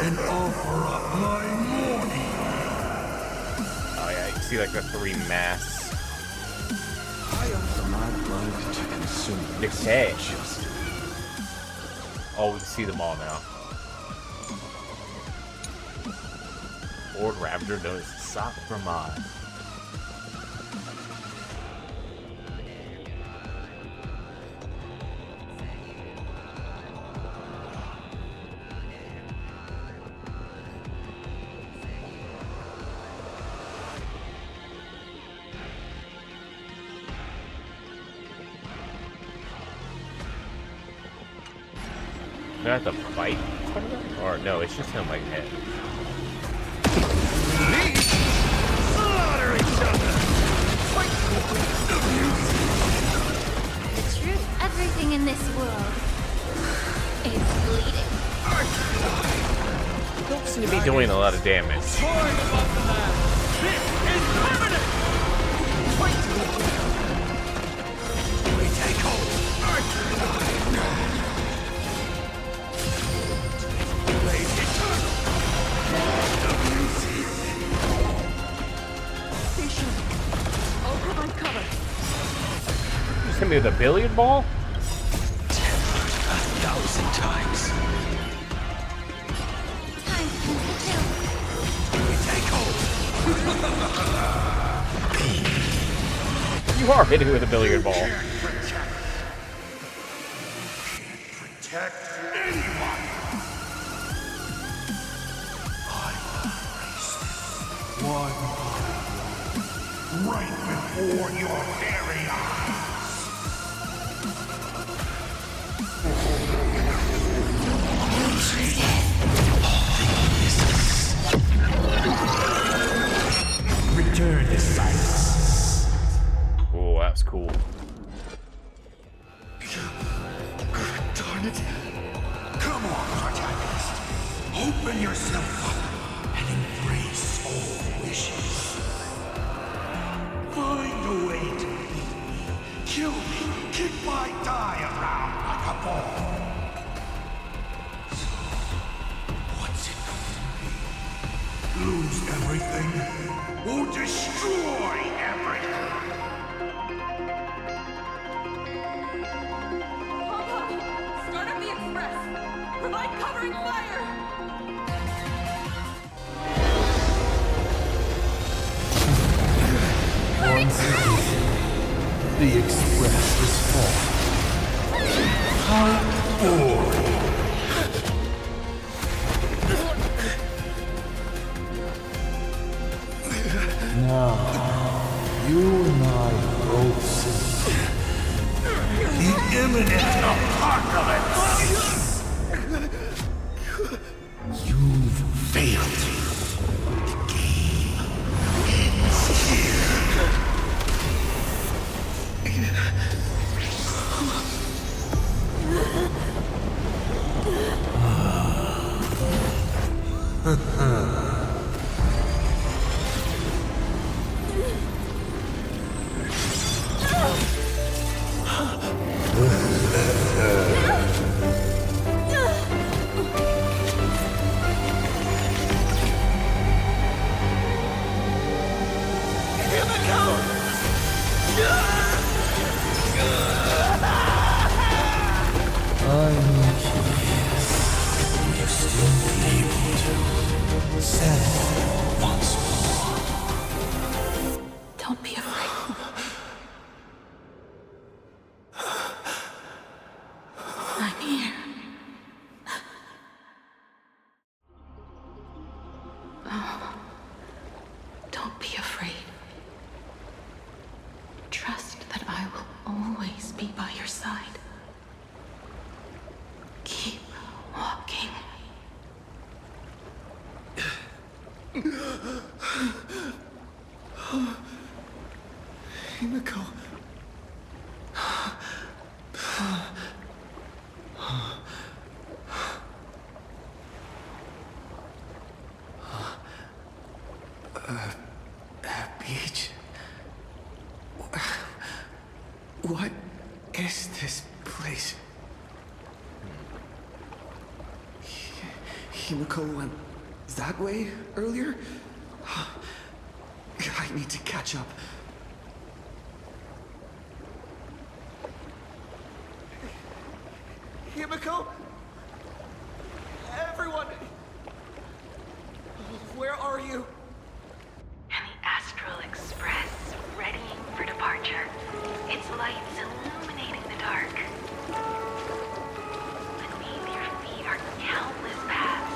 and offer up my mourning. Oh yeah, you see like the 3 masks. I offer my blood to consume. Decay. Oh, we can see them all now. Lord Ravager known as Asat Pramad. Do I have to fight? Or no, it's just him like head. Slaughter each other! The truth, everything in this world is bleeding. Don't seem to be doing a lot of damage. We take hold! Blaze eternal! Be sure. I'll provide cover. You just hit me with a billiard ball? 1,000 times. Time to kill. We take hold! You are hitting me with a billiard ball. Protect anyone! I will erase one right before your very eyes. Return to silence. Oh, that was cool. Darn it. Come on, protagonist. Open yourself up and embrace all wishes. Find a way to beat me. Kill me. Kick my die around like a ball. So, what's it going to be? Lose everything or destroy everything? Pom-pom, start up the express. Provide covering fire. Once again, the express is full. How boring. Now, you and I both see The imminent apocalypse! You've failed. The game ends here. I'm curious. Will you still be able to settle once more? Don't be afraid. I'm here. Oh, don't be afraid. Trust that I will always be by your side. Keep walking. Himiko. Beach. What is this place? Himiko went that way earlier? I need to catch up. Himiko? everyone! Where are you? And the Astral Express, readying for departure. Its lights illuminating the dark. Beneath your feet are countless paths,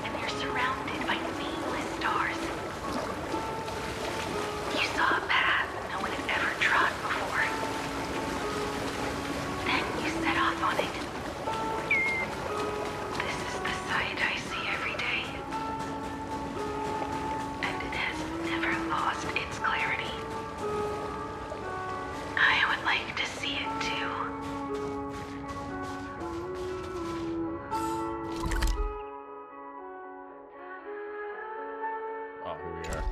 and you're surrounded by nameless stars. You saw a path no one had ever trod before. Then you set off on it. This is the sight I see every day. And it has never lost its clarity. I would like to see it too. Oh, here we are.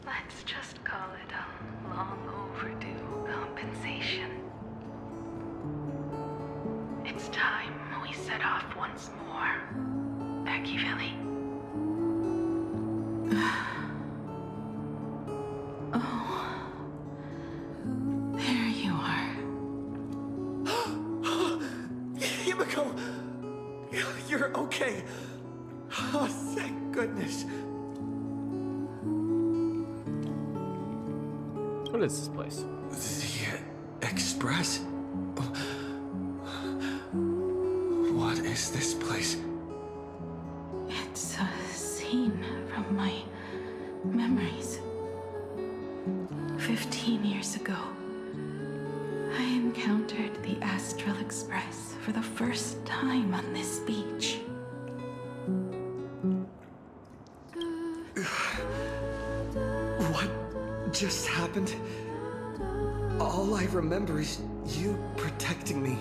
Let's just call it a long overdue compensation. It's time we set off once more, Becky-Villy. Oh. There you are. Himiko! You're okay. Oh, thank goodness. What is this place? The Express? What is this place? It's a scene from my memories. 15 years ago, I encountered the Astral Express for the first time on this beach. What just happened? All I remember is you protecting me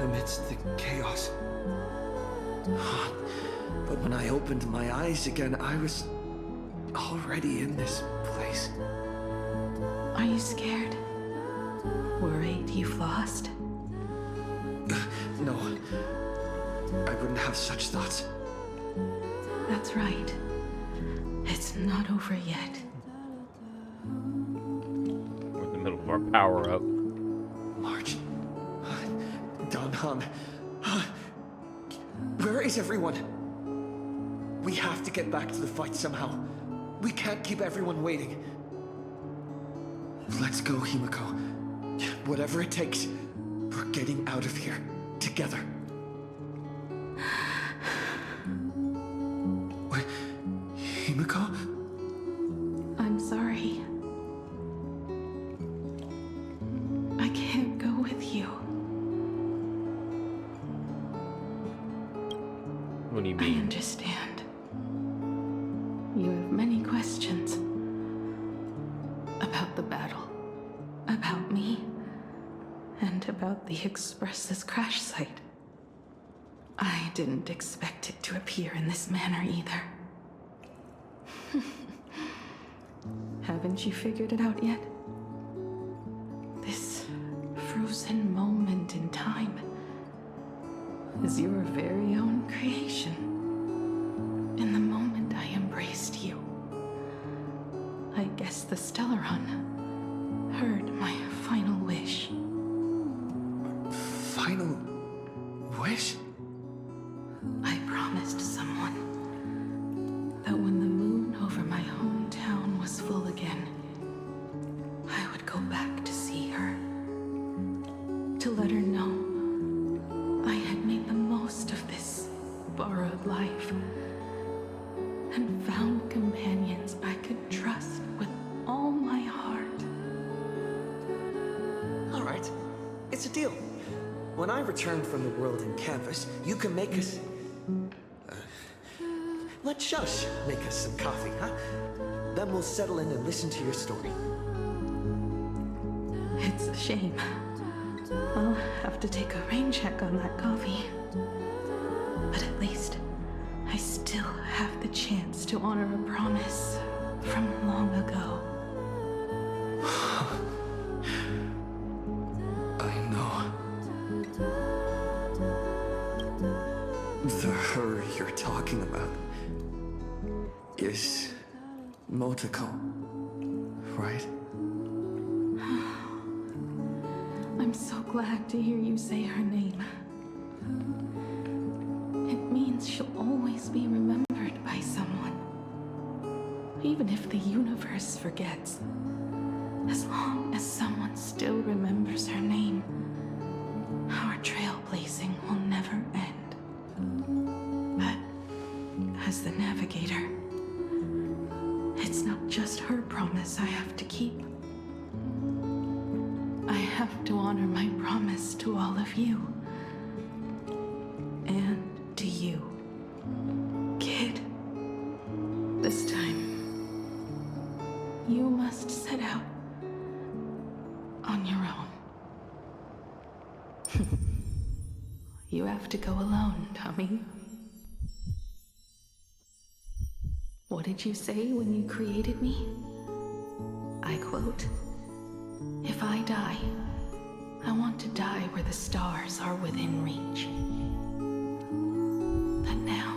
amidst the chaos. But when I opened my eyes again, I was already in this place. Are you scared? Worried you've lost? No. I wouldn't have such thoughts. That's right. It's not over yet. We're in the middle of our power up. March. Danhan. Where is everyone? We have to get back to the fight somehow. We can't keep everyone waiting. Let's go, Himiko. Whatever it takes, we're getting out of here together. Wait, Himiko? I'm sorry. I can't go with you. What do you I mean? understand. You have many questions. About the battle. About me. And about the Express's crash site. I didn't expect it to appear in this manner either. Haven't you figured it out yet? This frozen moment in time is your very own creation. In the moment I embraced you, I guess the Stellaron heard my final wish. Final wish? I promised someone that when the moon over my hometown was full again, I would go back to see her. To let her know I had made the most of this borrowed life and found companions I could trust with all my heart. All right, it's a deal. When I return from the world in canvas, you can make us let Shush make us some coffee, huh? Then we'll settle in and listen to your story. It's a shame. I'll have to take a rain check on that coffee. But at least I still have the chance to honor a promise from long ago. I know. The her you're talking about is Motoko, right? I'm so glad to hear you say her name. It means she'll always be remembered by someone. Even if the universe forgets. As long as someone still remembers her name, our trailblazing will never end. But as the navigator, it's not just her promise I have to keep. I have to honor my promise to all of you. And to you, kid. This time, you must set out on your own. You have to go alone, Tommy. What did you say when you created me? I quote, "If I die, I want to die where the stars are within reach." But now,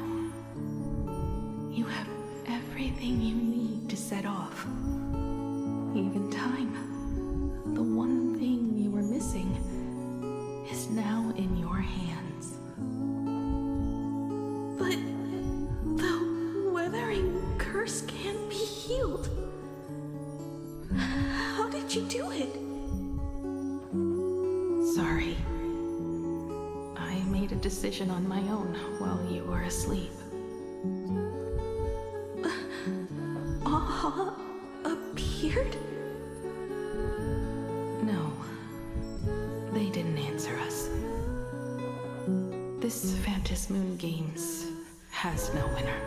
you have everything you need to set off. Even time. The one thing you were missing is now in your hands. But the weathering curse can't be healed. How did you do it? Sorry. I made a decision on my own while you were asleep. Aha appeared? No. They didn't answer us. This Phantom Moon Games has no winner.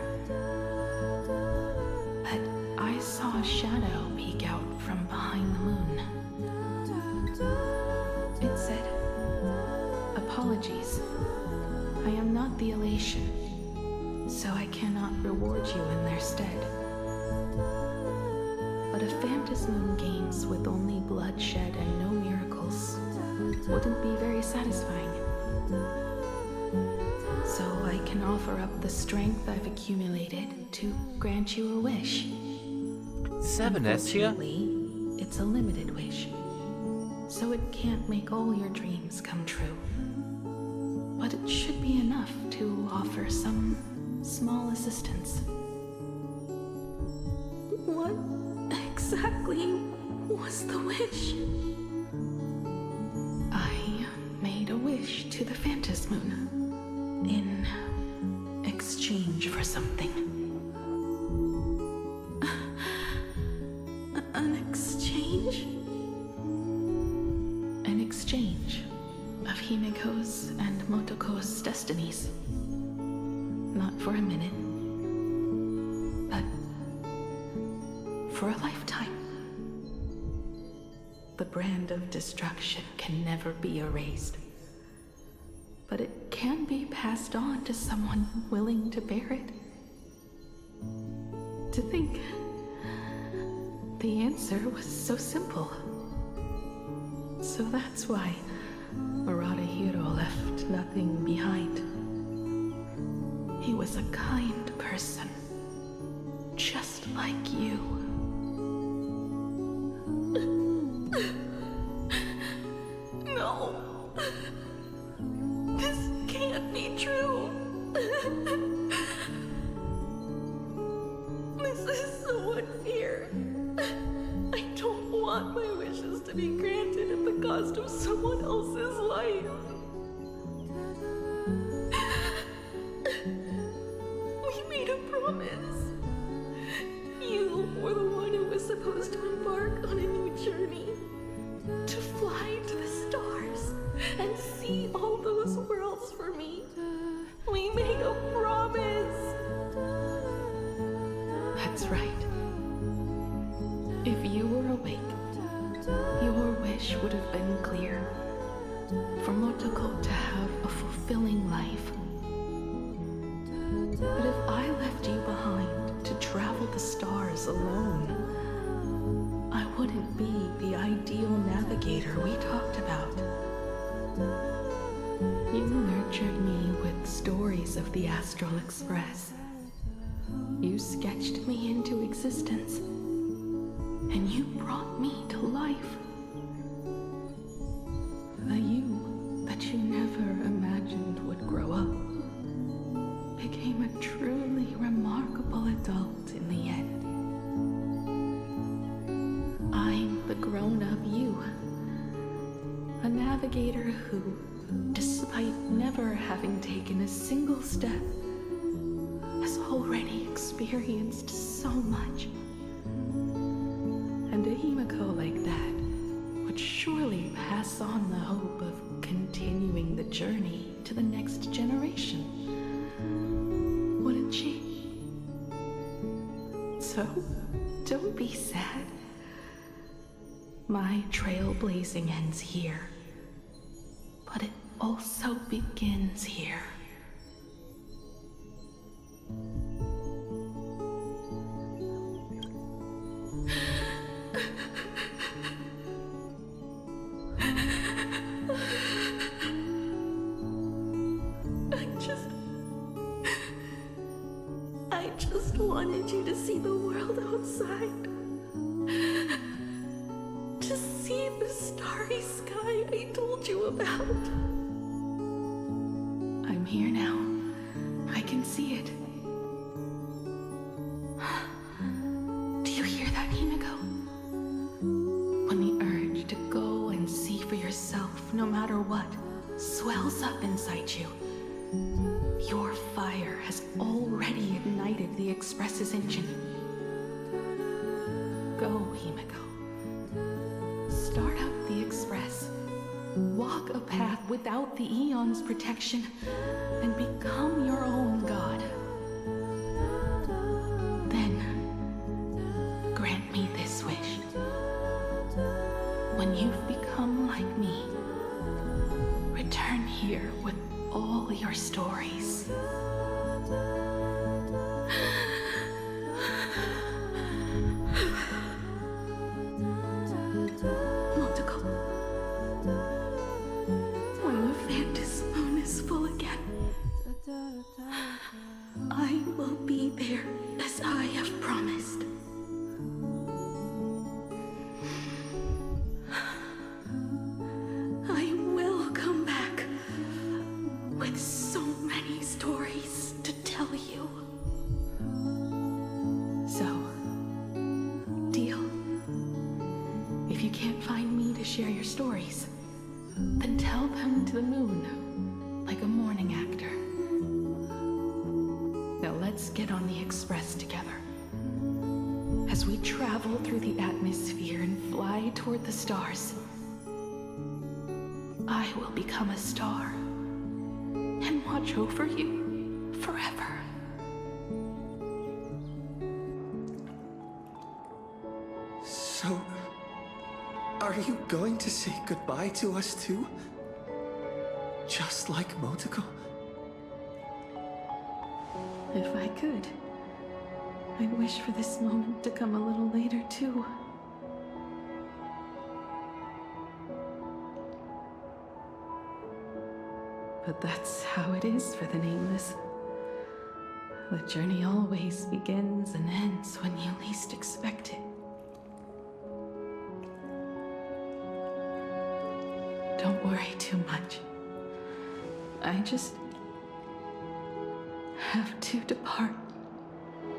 But I saw a shadow peek out from behind the moon. It said, "Apologies. I am not the elation, so I cannot reward you in their stead." But a Phantom Moon Games with only bloodshed and no miracles wouldn't be very satisfying. So I can offer up the strength I've accumulated to grant you a wish. 7 Estia? Unfortunately, it's a limited wish, so it can't make all your dreams come true. But it should be enough to offer some small assistance. What exactly was the wish? I made a wish to the Phantom Moon in exchange for something. An exchange? An exchange of Himiko's and Motoko's destinies. Not for a minute, but for a lifetime. The brand of destruction can never be erased, but it can be passed on to someone willing to bear it. To think the answer was so simple. So that's why Ravager left nothing behind. He was a kind person, just like you. No. This can't be true. This is so unfair. I don't want my wishes to be granted at the cost of someone else's life. We made a promise. You were the one who was supposed to embark on a new journey. To fly to the stars and see all those worlds for me. We made a promise. You nurtured me with stories of the Astral Express. You sketched me into existence, and you brought me to life. The you that you never imagined would grow up became a truly remarkable adult in the end. I'm the grown-up you, a navigator who, despite never having taken a single step, has already experienced so much. And a Himiko like that would surely pass on the hope of continuing the journey to the next generation, wouldn't she? So, don't be sad. My trailblazing ends here, but it also begins here. I just wanted you to see the world outside. To see the starry sky I told you about. I'm here now. I can see it. Do you hear that, Himiko? When the urge to go and see for yourself, no matter what, swells up inside you, your fire has already ignited the Express's engine. Go, Himiko. Start up the Express. Walk a path without the Eon's protection, and become your own god. Then, grant me this wish. When you've become like me, return here with all your stories. Multiple. When the Phantom Moon is full again, I will be there as I have promised. I will come back with so many stories to tell you. So, deal? If you can't find me to share your stories, then tell them to the moon, like a morning actor. Now let's get on the Express together. As we travel through the atmosphere and fly toward the stars, I will become a star and watch over you forever. So, are you going to say goodbye to us too? Just like Motoko? If I could, I'd wish for this moment to come a little later too. But that's how it is for the Nameless. The journey always begins and ends when you least expect it. Don't worry too much. I just have to depart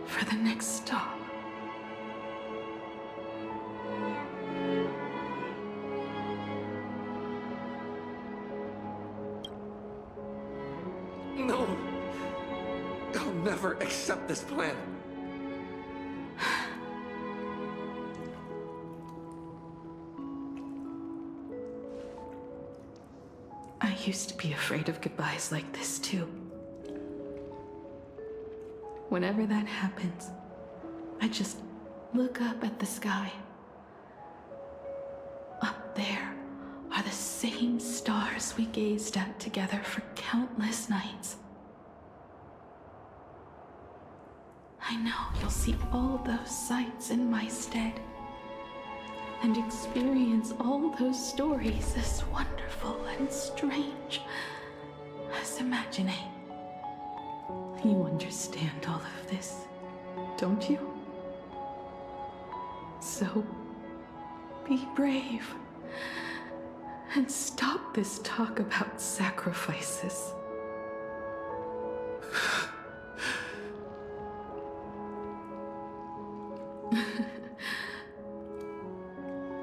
for the next stop. No! I'll never accept this plan. I used to be afraid of goodbyes like this too. Whenever that happens, I just look up at the sky. Up there are the same stars we gazed at together for countless nights. I know you'll see all those sights in my stead and experience all those stories as wonderful and strange imagining. You understand all of this, don't you? So, be brave. And stop this talk about sacrifices.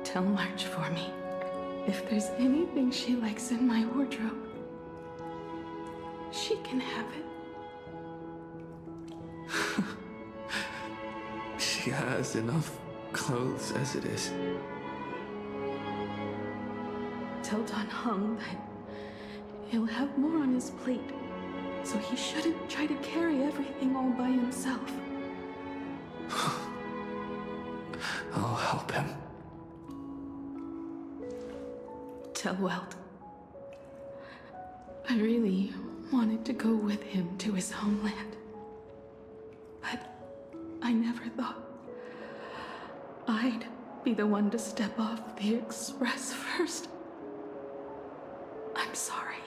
Tell March for me if there's anything she likes in my wardrobe. She can have it. She has enough clothes as it is. Tell Don Hung that he'll have more on his plate, so he shouldn't try to carry everything all by himself. I'll help him. Tell Welt I really wanted to go with him to his homeland, but I never thought I'd be the one to step off the Express first. I'm sorry.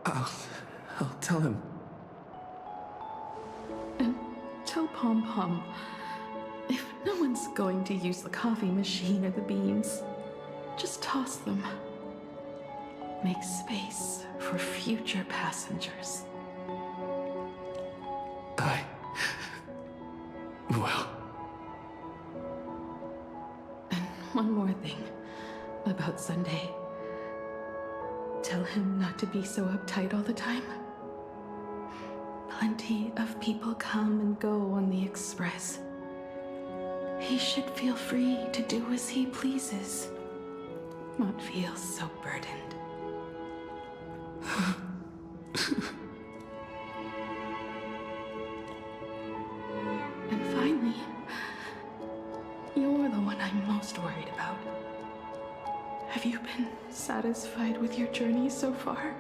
I'll tell him. And tell Pom-pom, if no one's going to use the coffee machine or the beans, just toss them. Make space for future passengers. Well. And one more thing about Sunday. Tell him not to be so uptight all the time. Plenty of people come and go on the Express. He should feel free to do as he pleases, not feel so burdened. And finally, you're the one I'm most worried about. Have you been satisfied with your journey so far?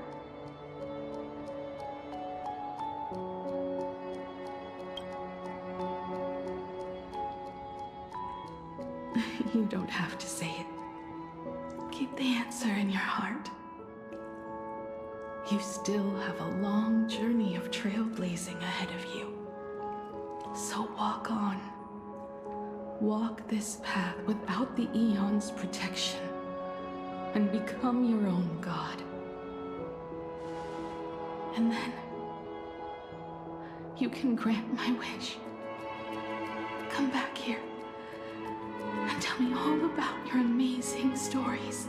You don't have to say it. Keep the answer in your heart. You still have a long journey of trailblazing ahead of you. So walk on. Walk this path without the Eon's protection, and become your own god. And then, you can grant my wish. Come back here and tell me all about your amazing stories.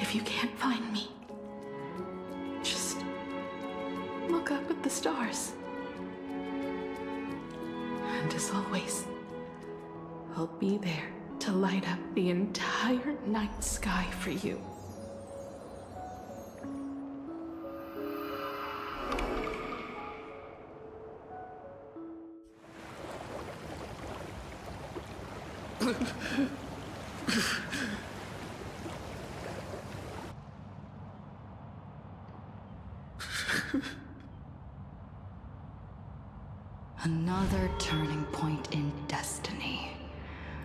If you can't find me, just look up at the stars. And as always, I'll be there to light up the entire night sky for you. Another turning point in destiny.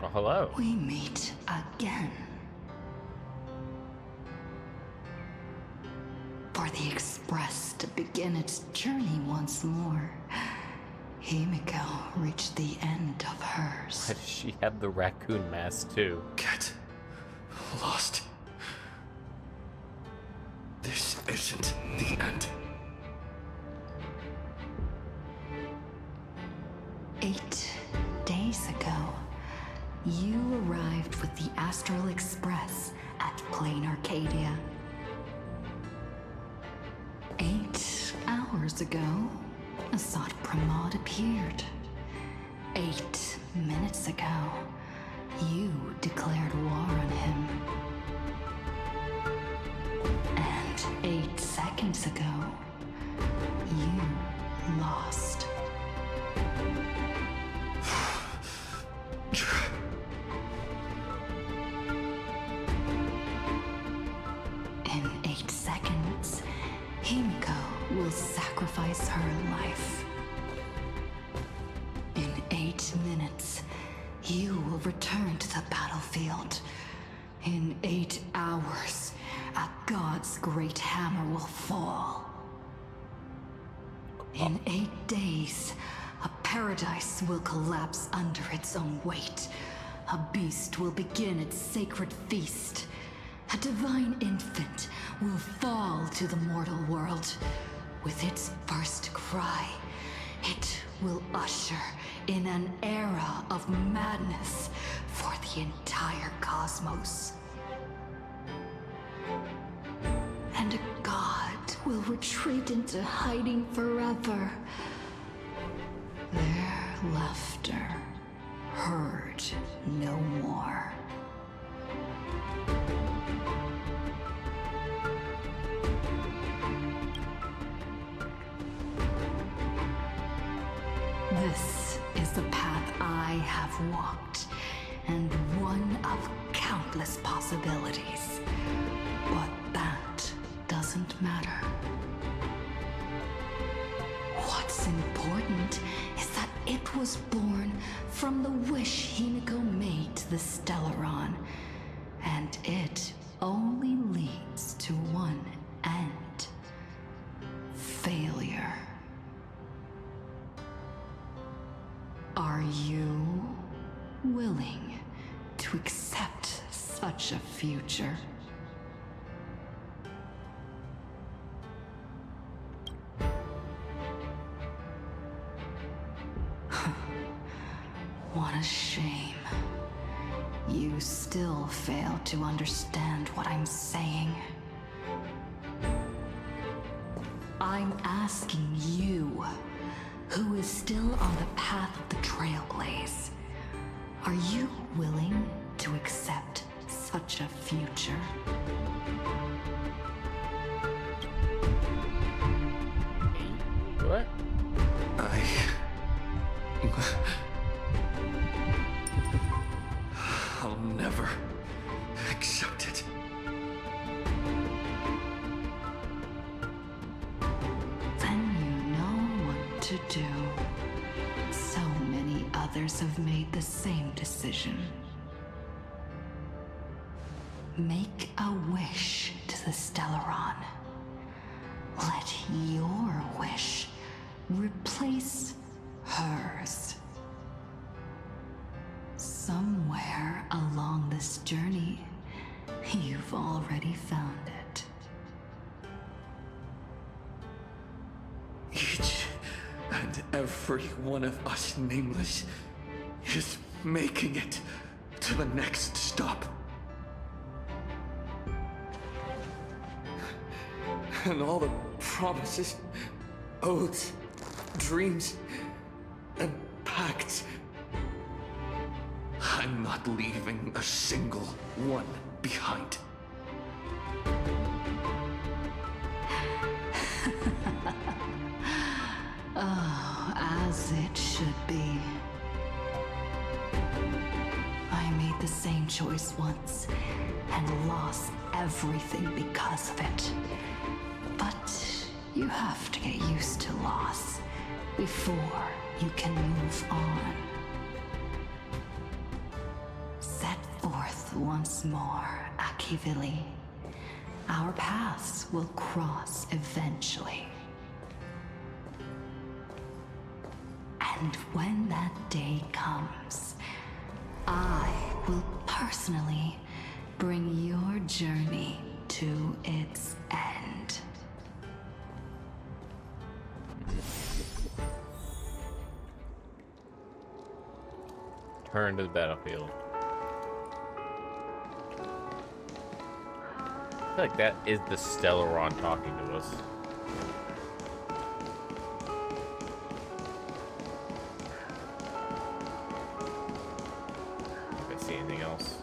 Well, hello. We meet again. For the Express to begin its journey once more, Himiko reached the end of hers. Why does she have the raccoon mask too? Get lost. This isn't the end. 8 days ago, you arrived with the Astral Express at Plain Arcadia. 8 hours ago, Asat Pramad appeared. 8 minutes ago, you declared war on him. And 8 seconds ago, you lost. In 8 seconds, Himiko will sacrifice her life. In 8 minutes, you will return to the battlefield. In 8 hours, a god's great hammer will fall. In 8 days, a paradise will collapse under its own weight. A beast will begin its sacred feast. A divine infant will fall to the mortal world. With its first cry, it will usher in an era of madness for the entire cosmos. And a god will retreat into hiding forever. Their laughter heard no more. This is the path I have walked, and one of countless possibilities. But that doesn't matter. What's important is that it was born from the wish Himiko made to the Stellaron, and it only leads to one end: failure. Are you willing to accept such a future? What a shame. You still fail to understand what I'm saying. I'm asking you, who is still on the path of the Trailblaze, are you willing to accept such a future? What? I'll never accept it. Then you know what to do. So many others have made the same decision. Make a wish to the Stellaron. Let your wish replace hers. Somewhere along this journey, you've already found it. Each and every one of us nameless is making it to the next stop. And all the promises, oaths, dreams, and pacts, I'm not leaving a single one behind. Oh, as it should be. I made the same choice once and lost everything because of it. But you have to get used to loss before you can move on. Set forth once more, Akivili. Our paths will cross eventually. And when that day comes, I will personally bring your journey to its end. Turn to the battlefield. I feel like that is the Stellaron talking to us. If I see anything else.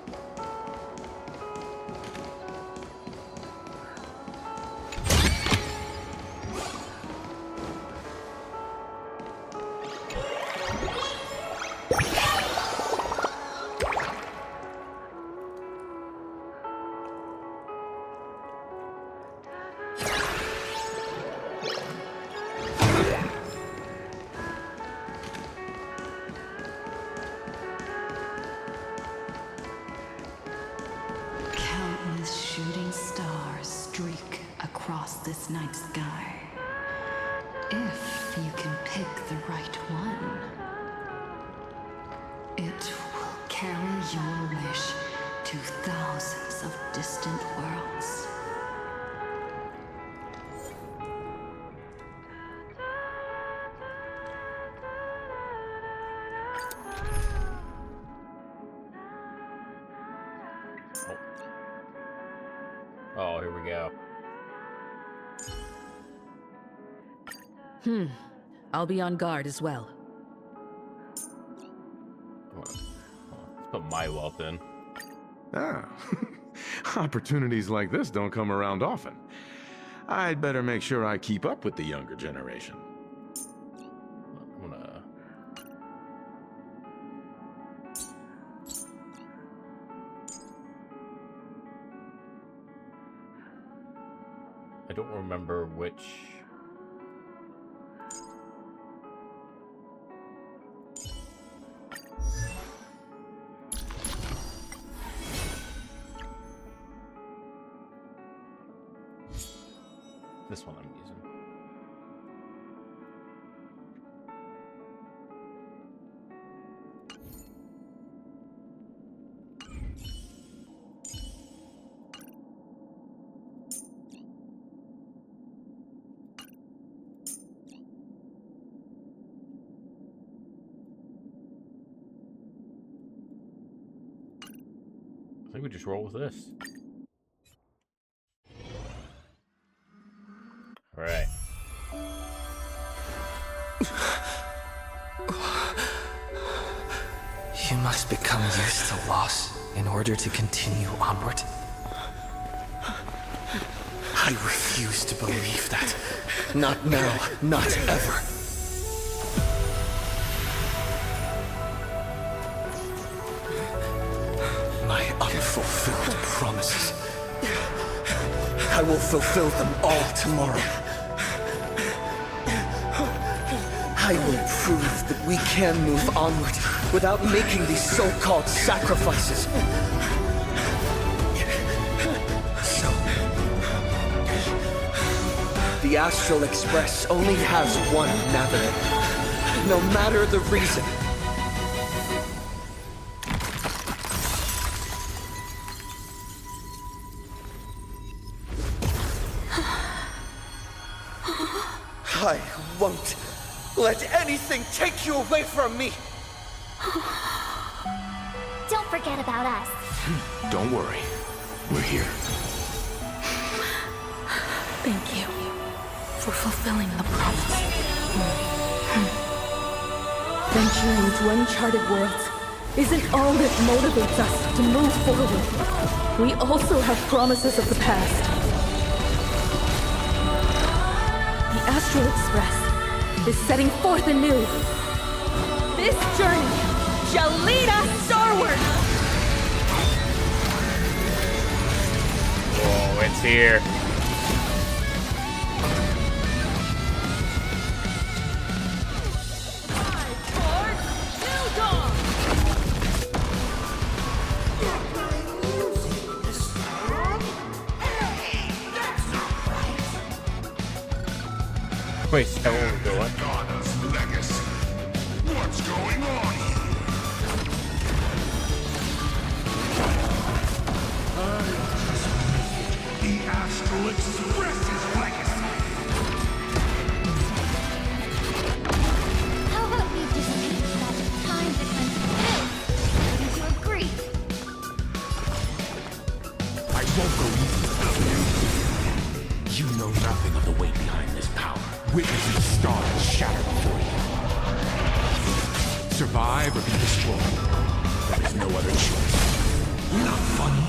this night sky. If you can pick the right one, it will carry your wish to thousands of distant worlds. Oh, here we go. I'll be on guard as well. Let's put my wealth in. Ah, opportunities like this don't come around often. I'd better make sure I keep up with the younger generation. I'm gonna... I don't remember which... This one I'm using. I think we just roll with this. All right. You must become used to loss in order to continue onward. I refuse to believe that. Not now, not ever. My unfulfilled promises. I will fulfill them all tomorrow. I will prove that we can move onward without making these so-called sacrifices. So, the Astral Express only has one navigator, no matter the reason. I won't let anything take you away from me! Don't forget about us. Don't worry. We're here. Thank you for fulfilling the promise. Venturing into uncharted worlds isn't all that motivates us to move forward. We also have promises of the past. The Astral Express is setting forth anew. This journey shall lead us starward! Oh, it's here. Wait, so what? Legacy. What's going on here? The Astral Express's legacy. How about we just teach that time difference too? Wouldn't you agree? I won't go easy. You know nothing of the weight behind this power. Witnessing the stars shatter before you. Survive or be destroyed. There is no other choice. Not funny.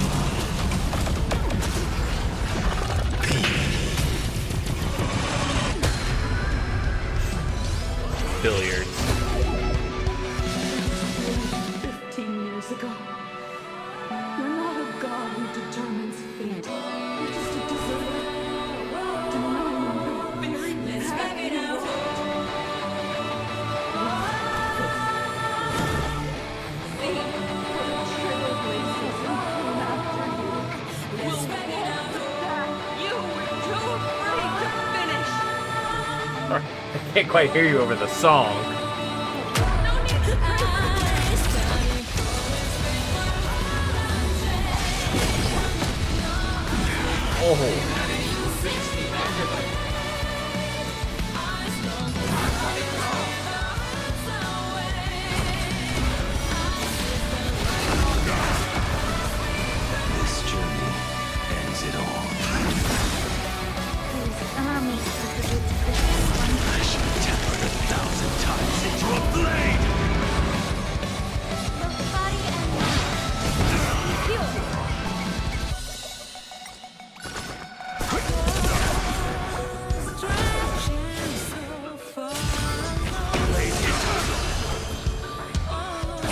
Billiards. 15 years ago. You're not a god who determines fate. You're just a deserter. To know the very path you walk. We'll spend it out. You were too free. can't quite hear you over the song. Oh. This journey ends it all. Allow me to contribute to this. I should have tempered 1,000 times into a blade! Both body and mind. Heal.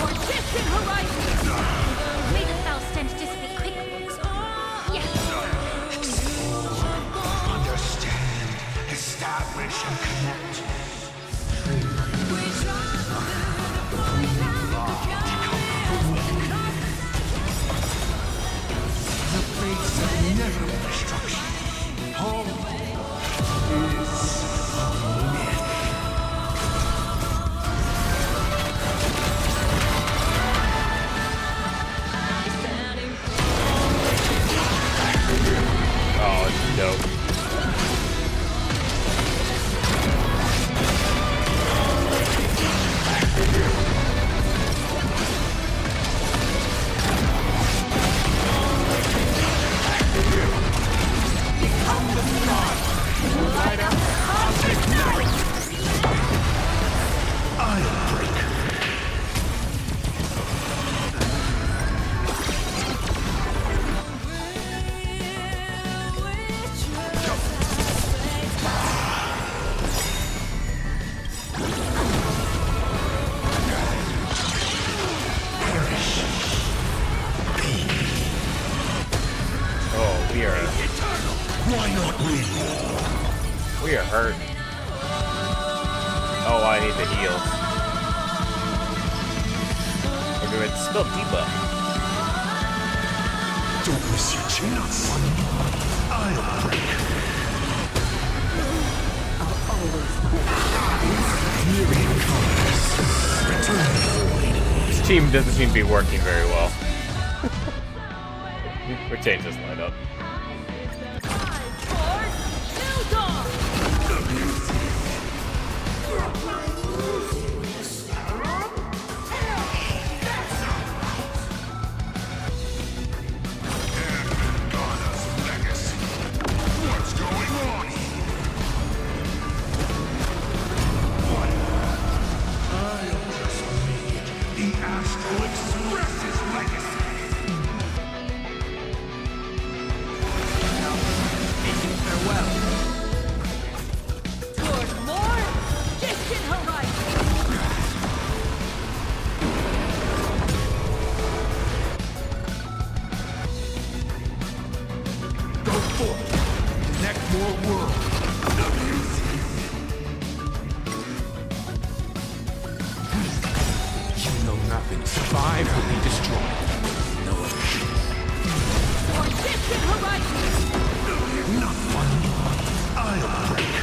Or distant horizon! May the foul stench dissipate quickly. Yes. Understand, establish, and connect. The place of inevitable destruction. Home is a myth. Oh, it's dope. Oh, we are. Why not win? We are hurt. Oh, I need the heal. We're doing still debuff. Don't miss your chance. I'll break. Myriad colors. Return void. This team doesn't seem to be working very well. We're changing this lineup. What's going on here? I'll just read the Astral Express's legacy. Farewell. Toward more distant horizon. Go forth. Connect more worlds. You know nothing. Survive or be destroyed. No other. Or distant horizon. Not fun. I'll break.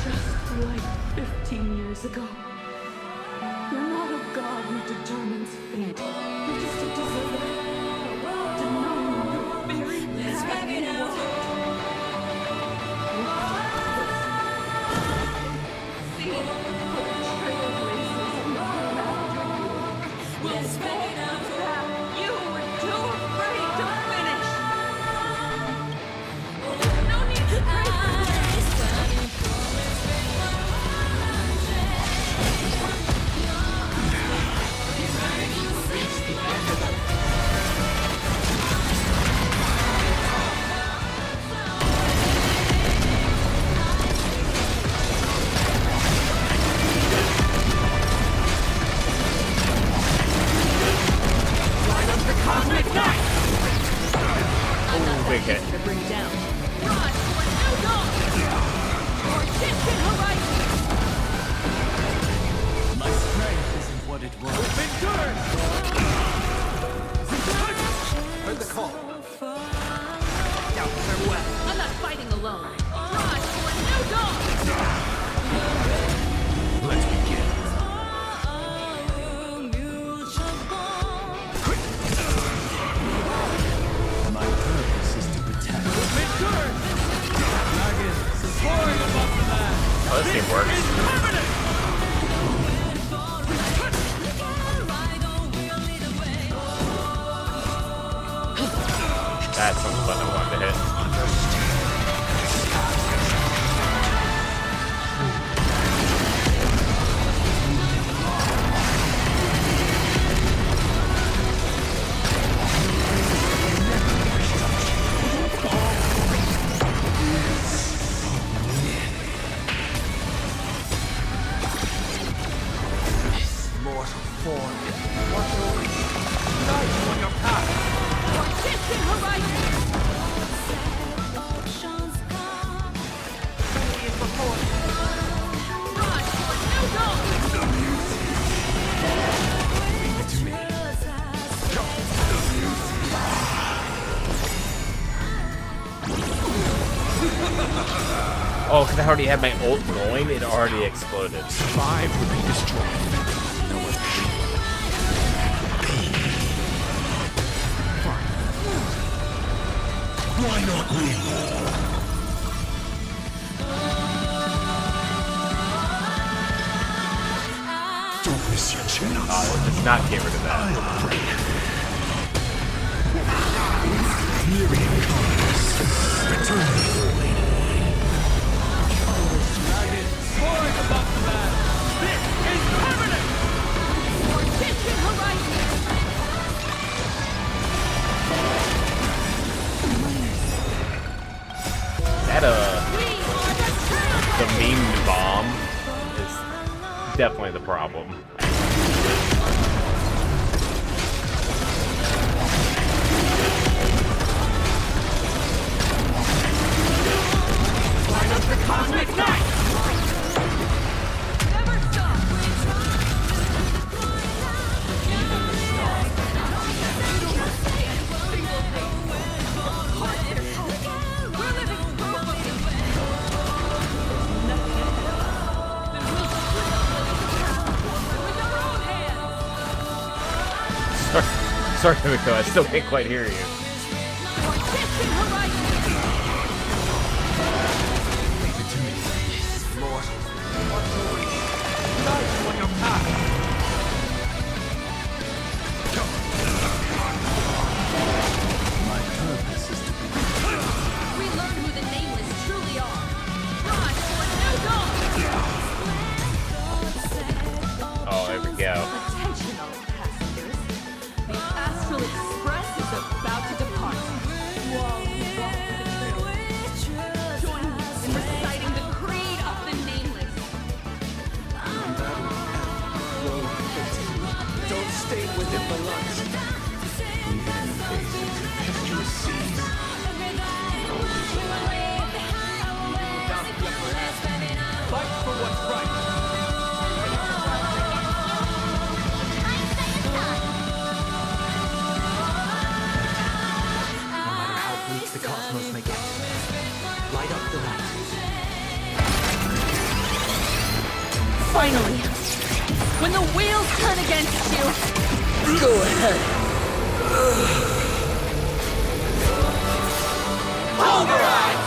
Just like 15 years ago. You're not a god who determines fate. You're just a deserter. To know your very best. See, put trailblazers on the after you. We'll spend it out. You were too afraid to finish. No need to pray. Oh, big hit. To bring down. Rise to a new dawn. Or distant horizon. My strength isn't what it was. Heard the call. Farewell. I'm not fighting alone. Rise to a new dawn. That's not the button I wanted to hit. Mortal form. What's your light on your path? Distant horizon! Is before. Run for new dawn! Leave it to me. Oh, because I already had my ult going, it already exploded. Survive would be destroyed. No one Why not we more? Don't miss your chance. Oh, let's not get rid of that. Myriad comes. Return. Soaring above the land! This is permanent! For distant horizon! That, the meme bomb is definitely the problem. Line up the cosmic knife! Never stop! Sorry, Miko, I still can't quite hear you. Oh, there we go. Attention all passengers. The Astral Express is about to depart. You all walk the trail. Join me in reciting the creed of the nameless. Don't stay within the lust. Even in the face of tempestuous seas. Fight for what's right. The cosmos may get. Light up the night. Finally! When the wheels turn against you, go ahead. Pulverize!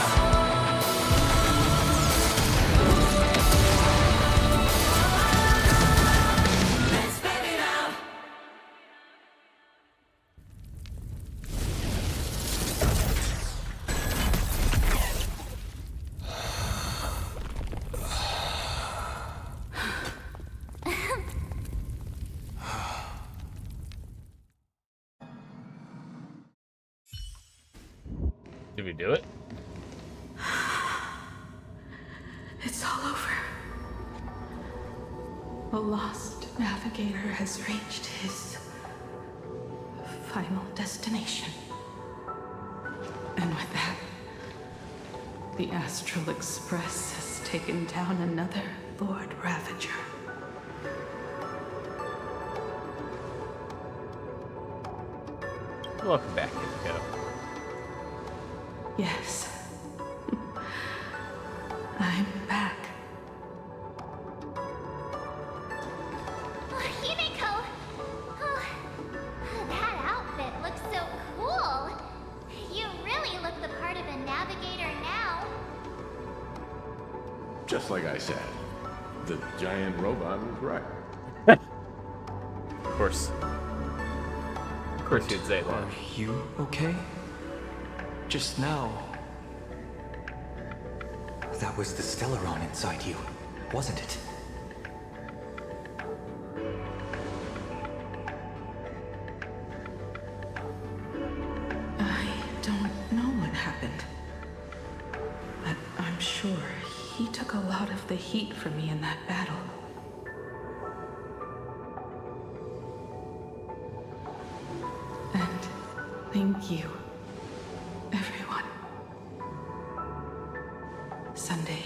Did we do it? It's all over. The lost navigator has reached his final destination. And with that, the Astral Express has taken down another Lord Ravager. Welcome back, Miko. Yes. I'm back. Himiko! Oh, that outfit looks so cool! You really look the part of a navigator now. Just like I said, the giant robot was right. Of course you'd say that. Are you okay? just now. That was the Stellaron inside you, wasn't it? I don't know what happened. But I'm sure he took a lot of the heat for me in that battle. And thank you, everyone. Sunday,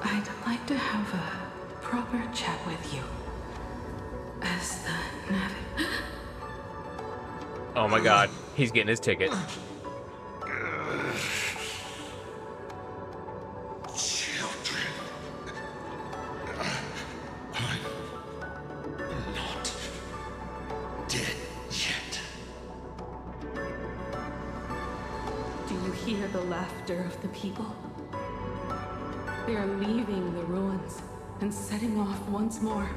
I'd like to have a proper chat with you. As the Navi. Oh my god, he's getting his ticket. Children. I'm not dead yet. Do you hear the laughter of the people? They are leaving the ruins and setting off once more.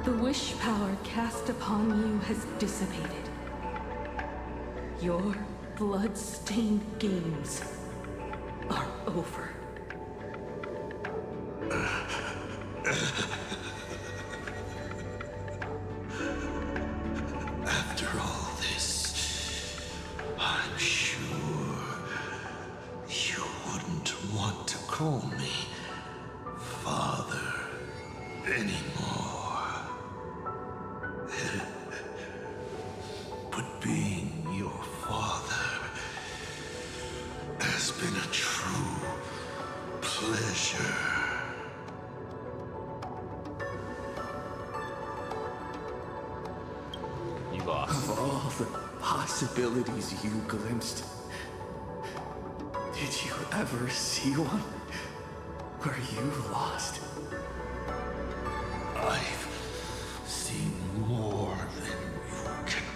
The wish power cast upon you has dissipated. Your blood-stained games are over. After all this, I'm sure you wouldn't want to call me Father anymore. But being your father has been a true pleasure. You lost. Of all the possibilities you glimpsed, did you ever see one where you lost? I've seen more than you can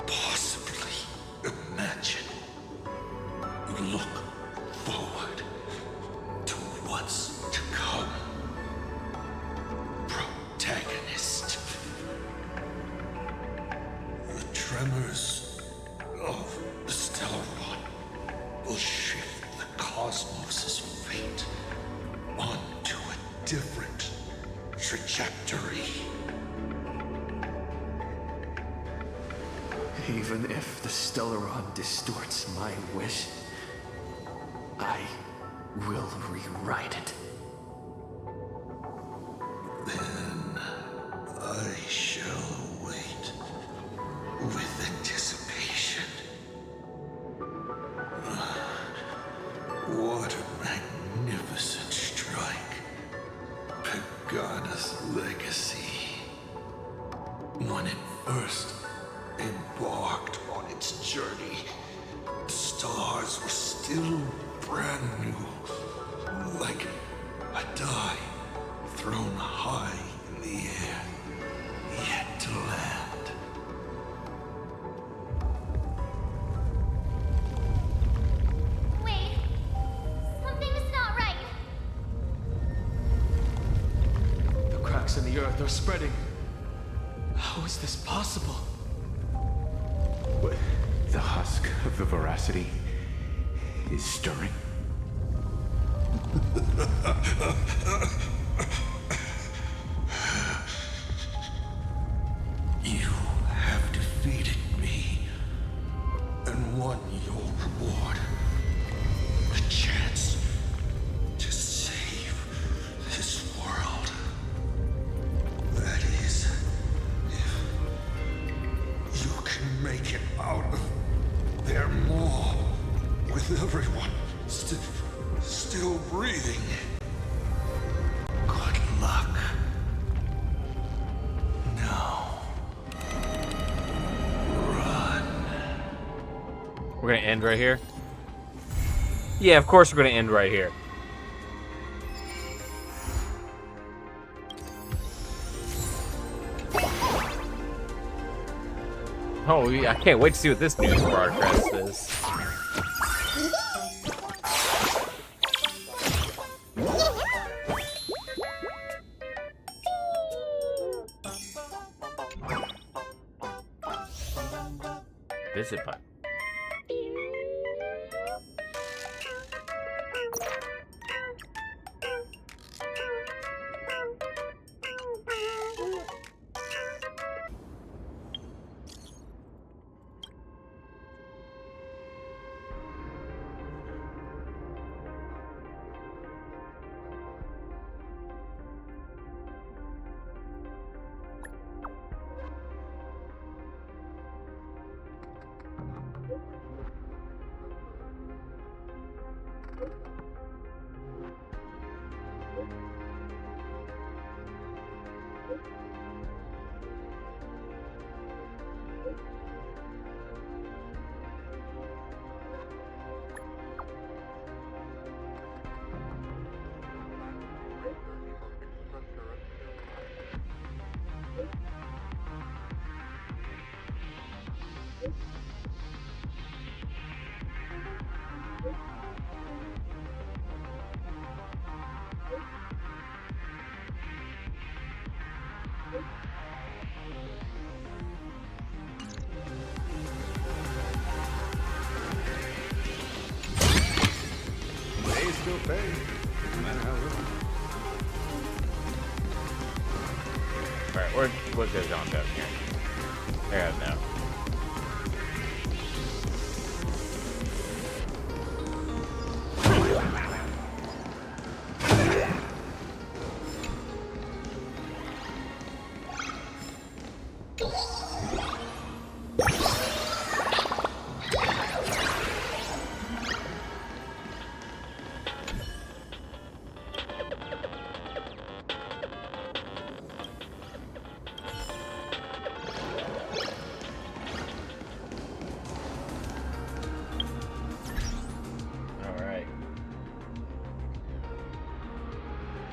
possibly imagine. Look forward to what's to come. Protagonist. The tremors of the Stellaron will shift the cosmos' fate onto a different trajectory. Even if the Stellaron distorts my wish, I will rewrite it. Then I shall wait with anticipation. What a magnificent strike. Pagana's legacy. When it first embarked on its journey, the stars were still brand new, like a die thrown high in the air, yet to land. Wait. Something's not right. The cracks in the earth are spreading. How is this possible? The husk of the veracity is stirring. You have defeated me and won your reward. The chance to save this world. That is, if you can make it out of there more with everyone still breathing. Good luck. Now, run. We're gonna end right here? Yeah, of course we're gonna end right here. Oh, yeah, I can't wait to see what this news broadcast is. Visit button. pay, no matter how little. Alright, what goes on down here? I got it now.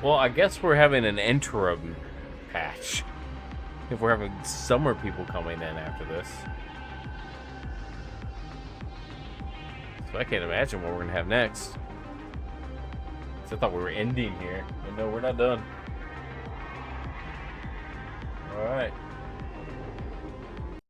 Well, I guess we're having an interim patch. If we're having summer people coming in after this. So I can't imagine what we're going to have next. So I thought we were ending here. But no, we're not done. Alright.